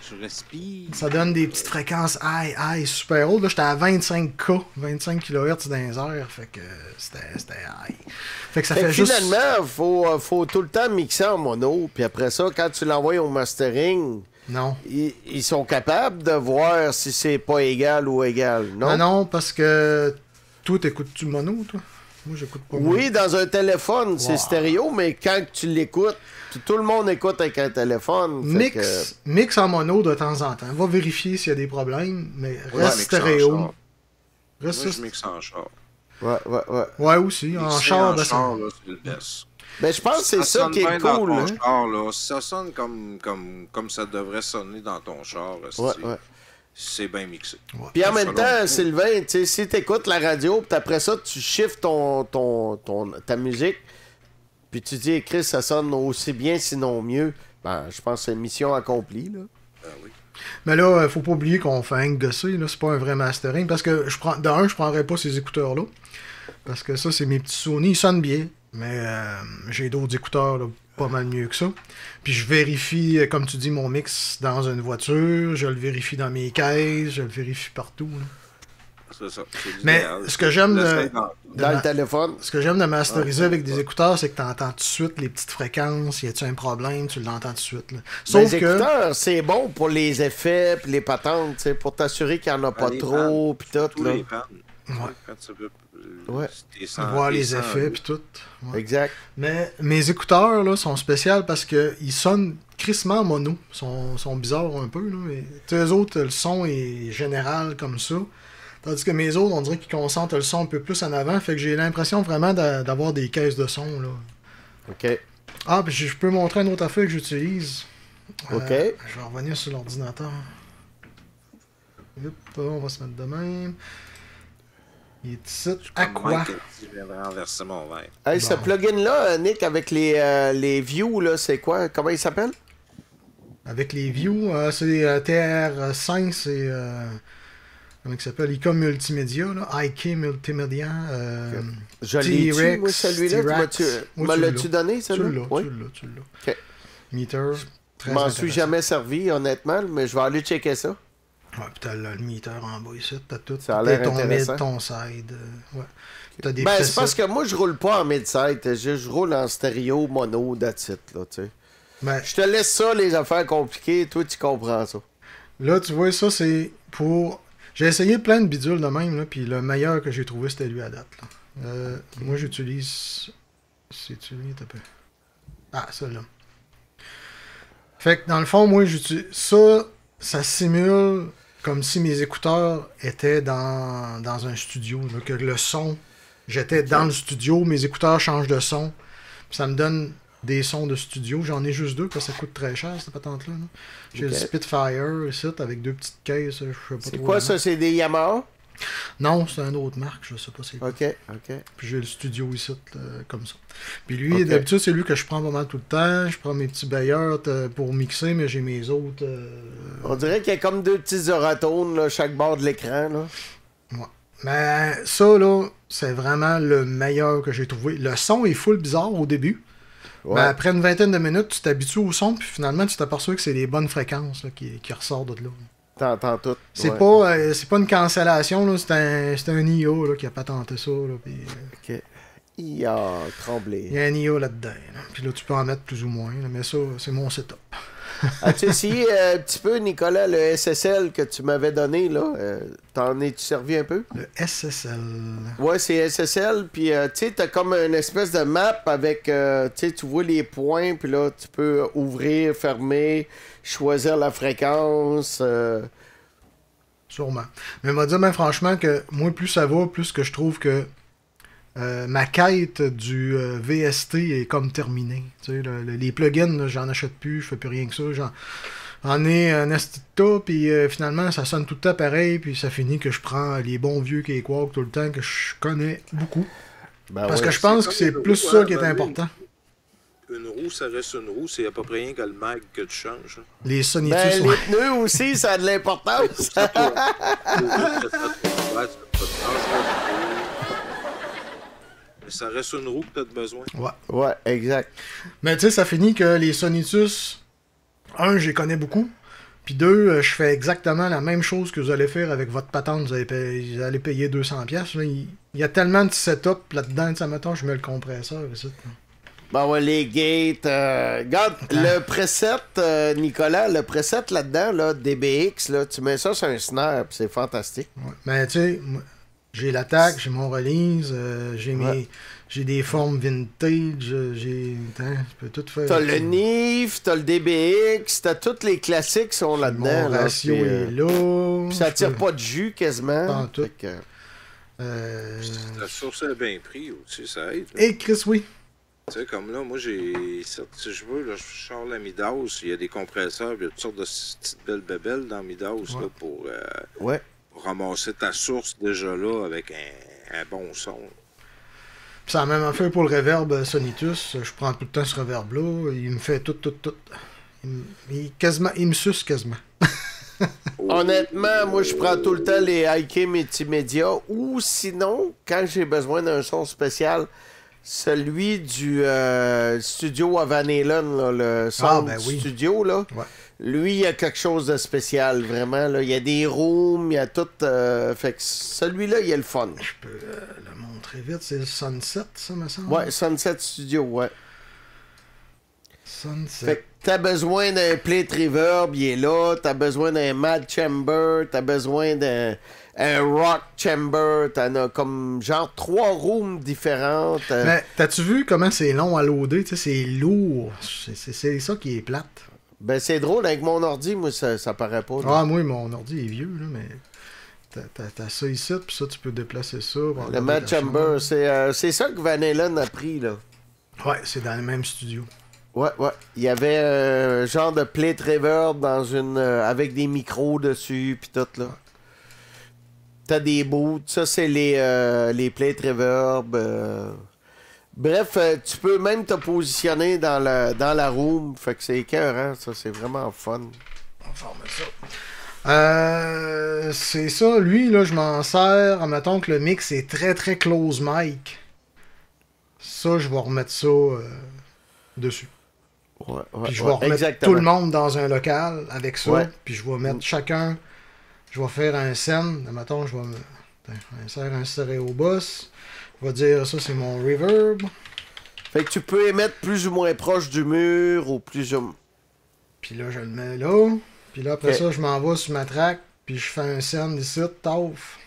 Je respire. Ça donne des petites fréquences high super hautes. Là, j'étais à 25K, 25 kHz dans les airs, fait que c'était high. Fait que ça Fait que fait juste... finalement, faut tout le temps mixer en mono, puis après ça, quand tu l'envoies au mastering, Non. ils sont capables de voir si c'est pas égal ou égal, non? Ah non, parce que toi, t'écoutes-tu mono, toi? Moi, j'écoute pas mono. Oui, dans un téléphone, Wow. c'est stéréo, mais quand tu l'écoutes, puis tout le monde écoute avec un téléphone. fait que- Mix en mono de temps en temps. Va vérifier s'il y a des problèmes, mais Ouais, reste mixer en stéréo. char. Reste Moi, je mixe en char. Ouais. Ouais, aussi. En Mixer char, ben, char, là, c'est le best. Ben, je pense que c'est ça sonne qui est bien dans cool. ton Hein? char, là. Si ça sonne comme ça devrait sonner dans ton char, Ouais. c'est bien mixé. Puis en Ça, même là, temps, Sylvain, tu sais, si t'écoutes la radio, puis après ça, tu shifts ta musique, puis tu dis, Chris, ça sonne aussi bien, sinon mieux, ben, je pense que c'est une mission accomplie, là. Ben oui. Mais là, faut pas oublier qu'on fait un gosser, là. C'est pas un vrai mastering. Parce que je prendrais pas ces écouteurs-là. Parce que ça, c'est mes petits Sony. Ils sonnent bien. Mais j'ai d'autres écouteurs, là, pas mal mieux que ça. Puis je vérifie, comme tu dis, mon mix dans une voiture. Je le vérifie dans mes caisses. Je le vérifie partout, là. C'est ça. c'est Mais l'idéal. ce que j'aime L'essaye de- dans- Dans le téléphone. Ce que j'aime de masteriser avec des écouteurs, c'est que t'entends tout de suite les petites fréquences. Y a-tu un problème, tu l'entends tout de suite. Là. Sauf Les que. écouteurs, c'est bon pour les effets, puis les patentes, tu sais, pour t'assurer qu'il n'y en a pas les trop, puis tout, Tous là. les pannes. Ouais. Quand tu veux. Ouais. Voir les effets puis tout. Ouais. Exact. Mais mes écouteurs là, sont spéciaux parce qu'ils sonnent crissement mono. Ils sont bizarres un peu. Là, mais eux autres, le son est général comme ça. Tandis que mes autres, on dirait qu'ils concentrent le son un peu plus en avant. Fait que j'ai l'impression vraiment d'avoir des caisses de son. Là. OK. Ah, puis je peux montrer une autre affaire que j'utilise. OK. Je vais revenir sur l'ordinateur. Hop, on va se mettre de même. Il est ici. À quoi? Je viendrai renverser mon verre. Hey, ce Bon. plugin-là, Nick, avec les views, là, c'est quoi? Comment il s'appelle? Avec les views, c'est TR5, c'est. Comment il s'appelle? IK Multimédia, là. IK Multimédia. Je l'ai T-Rex, moi, celui-là. T-Rex. Me Oui, tu l'as-tu donné, Tu celui-là? l'as, Oui. tu l'as. OK. Meter. Je m'en suis jamais servi, honnêtement, mais je vais aller checker ça. Ouais, puis t'as le meter en bas ici, t'as tout. Ça a l'air ton intéressant. mid, ton side. Ouais. T'as des Ben, presets. c'est parce que moi, je roule pas en mid-side. Je roule en stéréo, mono, that's it, là, tu sais. Ben, Je te laisse ça, les affaires compliquées. Toi, tu comprends ça. là, tu vois, ça, c'est pour... J'ai essayé plein de bidules de même, là, puis le meilleur que j'ai trouvé, c'était lui à date. Là. Moi, j'utilise... C'est-tu lui, t'as peu? Ah, celui-là. Fait que, dans le fond, moi, j'utilise... Ça simule comme si mes écouteurs étaient dans un studio, là, que le son... J'étais dans le studio, mes écouteurs changent de son, puis ça me donne des sons de studio. J'en ai juste deux, parce que ça coûte très cher, cette patente-là. Là. J'ai le Spitfire ici, avec deux petites caisses, je sais pas C'est trop quoi vraiment. ça? C'est des Yamaha? Non, c'est une autre marque, je sais pas c'est quoi. OK. Puis j'ai le studio ici, comme ça. Puis lui, d'habitude, c'est lui que je prends pas mal tout le temps. Je prends mes petits bailleurs pour mixer, mais j'ai mes autres... On dirait qu'il y a comme deux petits oratones, là, chaque bord de l'écran, là. Ouais. Mais ça, là, c'est vraiment le meilleur que j'ai trouvé. Le son est full bizarre au début. Ouais. Mais après une vingtaine de minutes, tu t'habitues au son, puis finalement, tu t'aperçois que c'est les bonnes fréquences là, qui ressortent de là. T'entends tout. C'est ouais. pas une cancellation, là, c'est un IO là, qui a patenté ça. Là, puis, OK. Il a tremblé. il y a un IO là-dedans. Là. Puis là, tu peux en mettre plus ou moins, là, mais ça, c'est mon setup. As-tu essayé un petit peu, Nicolas, le SSL que tu m'avais donné, là? T'en es-tu servi un peu? Le SSL. Ouais, c'est SSL, puis tu sais, t'as comme une espèce de map avec, tu sais, tu vois les points, puis là, tu peux ouvrir, fermer, choisir la fréquence. Sûrement. Mais on va dire, ben, franchement, que moi, plus ça va, plus que je trouve que ma quête du VST est comme terminée. Tu sais, les plugins, là, j'en achète plus, je fais plus rien que ça. J'en ai un esti de tas, puis finalement, ça sonne tout le temps pareil, puis ça finit que je prends les bons vieux Cakewalk tout le temps, que je connais beaucoup. Ben Parce ouais. que je pense que c'est comme une plus roue, ça hein, qui est Mané. important. Une roue, ça reste une roue. C'est à peu près rien que le mag que tu changes. hein. Les Sonitus, Ben, ouais. les pneus aussi, ça a de l'importance. Mais ça reste une roue que tu as besoin. Ouais. Ouais, exact. Mais tu sais, ça finit que les Sonitus, un, je les connais beaucoup. Puis deux, je fais exactement la même chose que vous allez faire avec votre patente. Vous allez payer 200$. Là. Il y a tellement de setup là-dedans. Tu sais, mettons, je mets le compresseur. Ici. Ben ouais, les gates. Regarde, le preset, Nicolas, le preset là-dedans, là, DBX, là, tu mets ça sur un snare, pis c'est fantastique. Ouais. Mais tu sais, moi, j'ai l'attaque, j'ai mon release, j'ai des formes vintage, je peux tout faire. T'as le NIF, t'as le DBX, t'as tous les classiques qui sont là-dedans. Mon là, ratio pis, est là. pis ça je tire peux- pas de jus quasiment. Pas en tout. Fait que- La source est bien pris aussi, ça aide. là. Et Chris, oui. Tu sais, comme là, moi, j'ai. Si je veux, là, je sors la Midas, il y a des compresseurs, il y a toutes sortes de petites belles bébelles dans Midas là, pour Ouais. ramasser ta source déjà là avec un bon son. Puis ça a même affaire pour le reverb Sonitus. Je prends tout le temps ce reverb-là. Il me fait tout. Il me suce quasiment. Honnêtement, moi, je prends tout le temps les IK multimédia ou sinon, quand j'ai besoin d'un son spécial, celui du studio à Van Halen, là, le Sound ben oui. Studio, là. Ouais. Lui, il y a quelque chose de spécial, vraiment. Là. Il y a des rooms, il y a tout. Fait que celui-là, il y a le fun. Je peux le montrer vite. C'est le Sunset, ça, me semble. Ouais, Sunset Studio, ouais. Sunset. Fait que t'as besoin d'un plate reverb, il est là. T'as besoin d'un mad chamber, t'as besoin d'un rock chamber. T'en as comme genre 3 rooms différentes. Mais t'as-tu vu comment c'est long à loader? Tu sais, c'est lourd. C'est ça qui est plate. Ben c'est drôle, avec mon ordi, moi, ça paraît pas. là. Ah, moi, mon ordi est vieux, là, mais t'as ça ici, puis ça, tu peux déplacer ça. Le mad chamber, c'est ça que Van Halen a pris, là. Ouais, c'est dans le même studio. Ouais. Il y avait un genre de plate reverb dans une avec des micros dessus pis tout là. T'as des boots, ça c'est les plate reverb. Bref, tu peux même te positionner dans la room, fait que c'est écœurant, ça c'est vraiment fun. On va remettre ça. C'est ça, lui, là, je m'en sers. Admettons que le mix est très très close mic. Ça, je vais remettre ça dessus. Ouais, Puis je vais remettre exactement. tout le monde dans un local avec ça. Ouais. Puis je vais mettre chacun Je vais faire un send. Mettons, je vais me... Insère un stéréo bus. Je vais dire ça, c'est mon reverb. Fait que tu peux émettre plus ou moins proche du mur ou plus ou... Puis là, je le mets là. Puis là, après ça, je m'en vais sur ma track. Puis je fais un send ici, taf,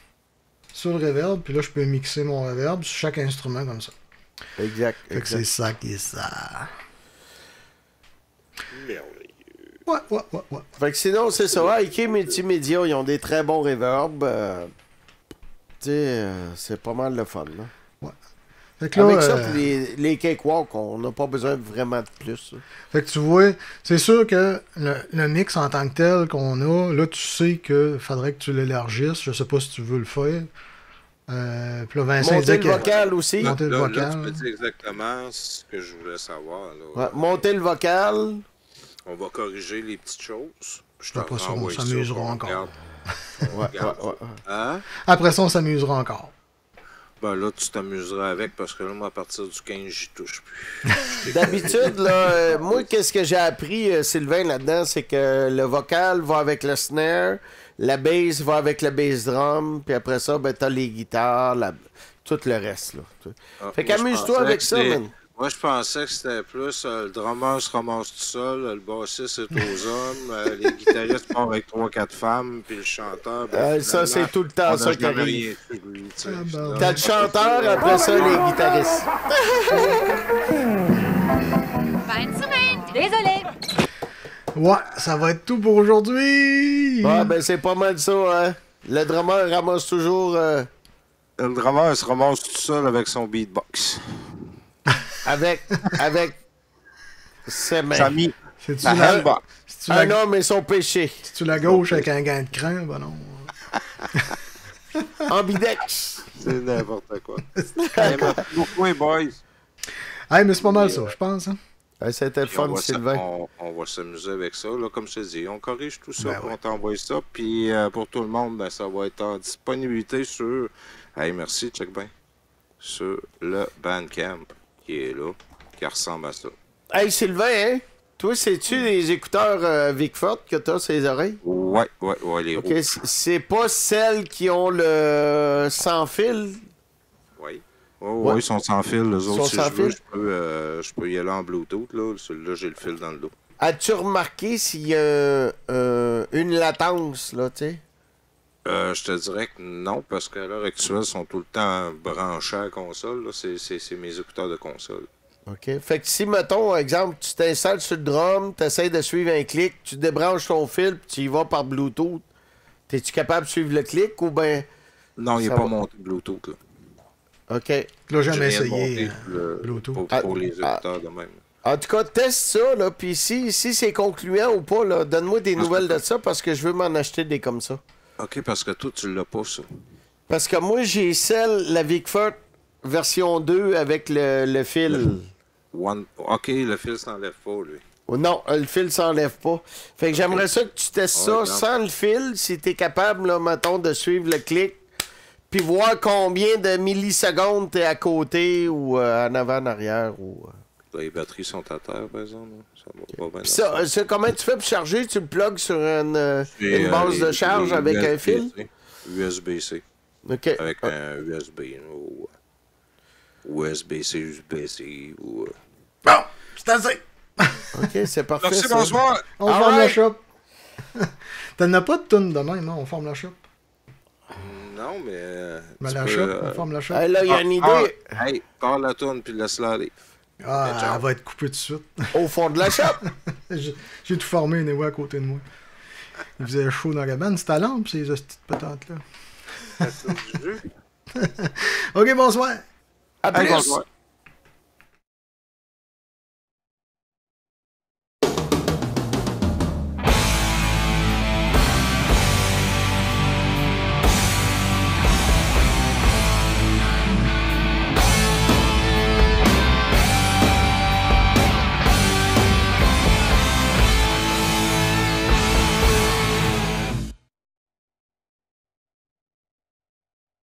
sur le reverb. Puis là, je peux mixer mon reverb sur chaque instrument comme ça. Exact. Fait que c'est ça qui est ça. Merveilleux. Ouais. Fait que sinon, c'est ça. IK Multimédia, ils ont des très bons reverbs. Tu sais, c'est pas mal le fun, là. Fait que là, Avec ça, puis les cakewalks, on n'a pas besoin vraiment de plus. Là. Fait que tu vois, c'est sûr que le mix en tant que tel qu'on a, là, tu sais que faudrait que tu l'élargisses. Je sais pas si tu veux le faire. Puis là, Vincent Monter disait le que... vocal aussi. Monter le Là, vocal. tu me dis exactement ce que je voulais savoir. Là. Ouais, monter le vocal. On va corriger les petites choses. Je te Après ça, on renvoie ça, s'amusera on encore. regarde. Ouais. Hein? Après ça, on s'amusera encore. Ben là, tu t'amuseras avec parce que là, moi, à partir du 15, j'y touche plus. D'habitude, là, moi, qu'est-ce que j'ai appris, Sylvain, là-dedans, c'est que le vocal va avec le snare, la bass va avec le bass drum, puis après ça, ben, t'as les guitares, tout le reste, là. Fait qu'amuse-toi avec ça, man. Moi, je pensais que c'était plus le drummer se ramasse tout seul, le bassiste c'est aux hommes, les guitaristes partent avec 3-4 femmes, puis le chanteur... Ben, ça, c'est tout le temps ça qui arrive. Rien su de lui, tu sais. T'as le chanteur, après ça, les guitaristes. 20 semaines. Désolé. Ouais, ça va être tout pour aujourd'hui. Ouais, ben, c'est pas mal ça, hein. Le drummer ramasse toujours... Le drummer se ramasse tout seul avec son beatbox. Avec ses mains. Samy, C'est-tu la la... handbox. C'est-tu Un la... homme et son péché. C'est-tu la gauche avec un gant de crin? Ben non. Ambidex. C'est n'importe quoi. Merci beaucoup, les boys. Hey, mais c'est pas mal ça, je pense. Hein? C'était le Puis on fun, va Sylvain. on va s'amuser avec ça. Là, comme je te dis, on corrige tout ça, Ben puis ouais. on t'envoie ça. Puis pour tout le monde, ben, ça va être en disponibilité sur... Hey, merci, check bien. Sur le Bandcamp qui est là, qui ressemble à ça. Hey, Sylvain, hein? Toi, c'est-tu les écouteurs Vicfort que t'as sur les oreilles? Ouais, les Ok, rouges. c'est pas celles qui ont le sans fil? Oui. Ouais. Ils sont sans fil. Les Ils autres, sont si sans je veux, fil? je peux y aller en Bluetooth. Là. Celui-là, j'ai le fil dans le dos. As-tu remarqué s'il y a une latence, là, tu sais? Je te dirais que non, parce qu'à l'heure actuelle, ils sont tout le temps branchés à la console. Là. C'est mes écouteurs de console. OK. Fait que si, mettons, exemple, tu t'installes sur le drum, tu essaies de suivre un clic, tu débranches ton fil, puis tu y vas par Bluetooth, es-tu capable de suivre le clic ou ben... Non, il n'est Ça pas va. monté Bluetooth. Là. OK. Là, jamais J'ai rien essayé. monté Bluetooth. pour les écouteurs de même. En tout cas, teste ça, là, puis si c'est concluant ou pas, là, donne-moi des nouvelles de ça, parce que je veux m'en acheter des comme ça. OK, parce que toi, tu l'as pas, ça. Parce que moi, j'ai la Vicfort version 2 avec le fil. OK, le fil s'enlève pas, lui. Oh, non, le fil s'enlève pas. Fait que j'aimerais ça que tu testes ça regarde. sans le fil, si t'es capable, là, mettons, de suivre le clic, puis voir combien de millisecondes t'es à côté ou en avant, en arrière. Ou... Les batteries sont à terre, par exemple. Là. Ça va pas bien. Puis ça, comment tu fais pour charger? Tu le plugues sur une J'ai, base de les- charge les avec un fil? USB-C. OK. Avec un USB ou USB-C, USB-C ou... Bon, c'est assez. OK, c'est parfait. Merci, ça. bonsoir! On All forme la right. shop. T'en as pas de tune de même, hein? On forme la shop. Non, mais... Mais tu la peux, shop, on forme la shop. Hey, là, il y a une idée Hey, parle la tourne puis laisse-la aller. Ah, elle va être coupée tout de suite. au fond de la shop. J'ai tout formé, une à côté de moi. Il faisait chaud dans la cabane. C'est ta lampe, ces petites patentes-là. La tourne du jeu. Ok, bonsoir. À Hey, plus. bonsoir.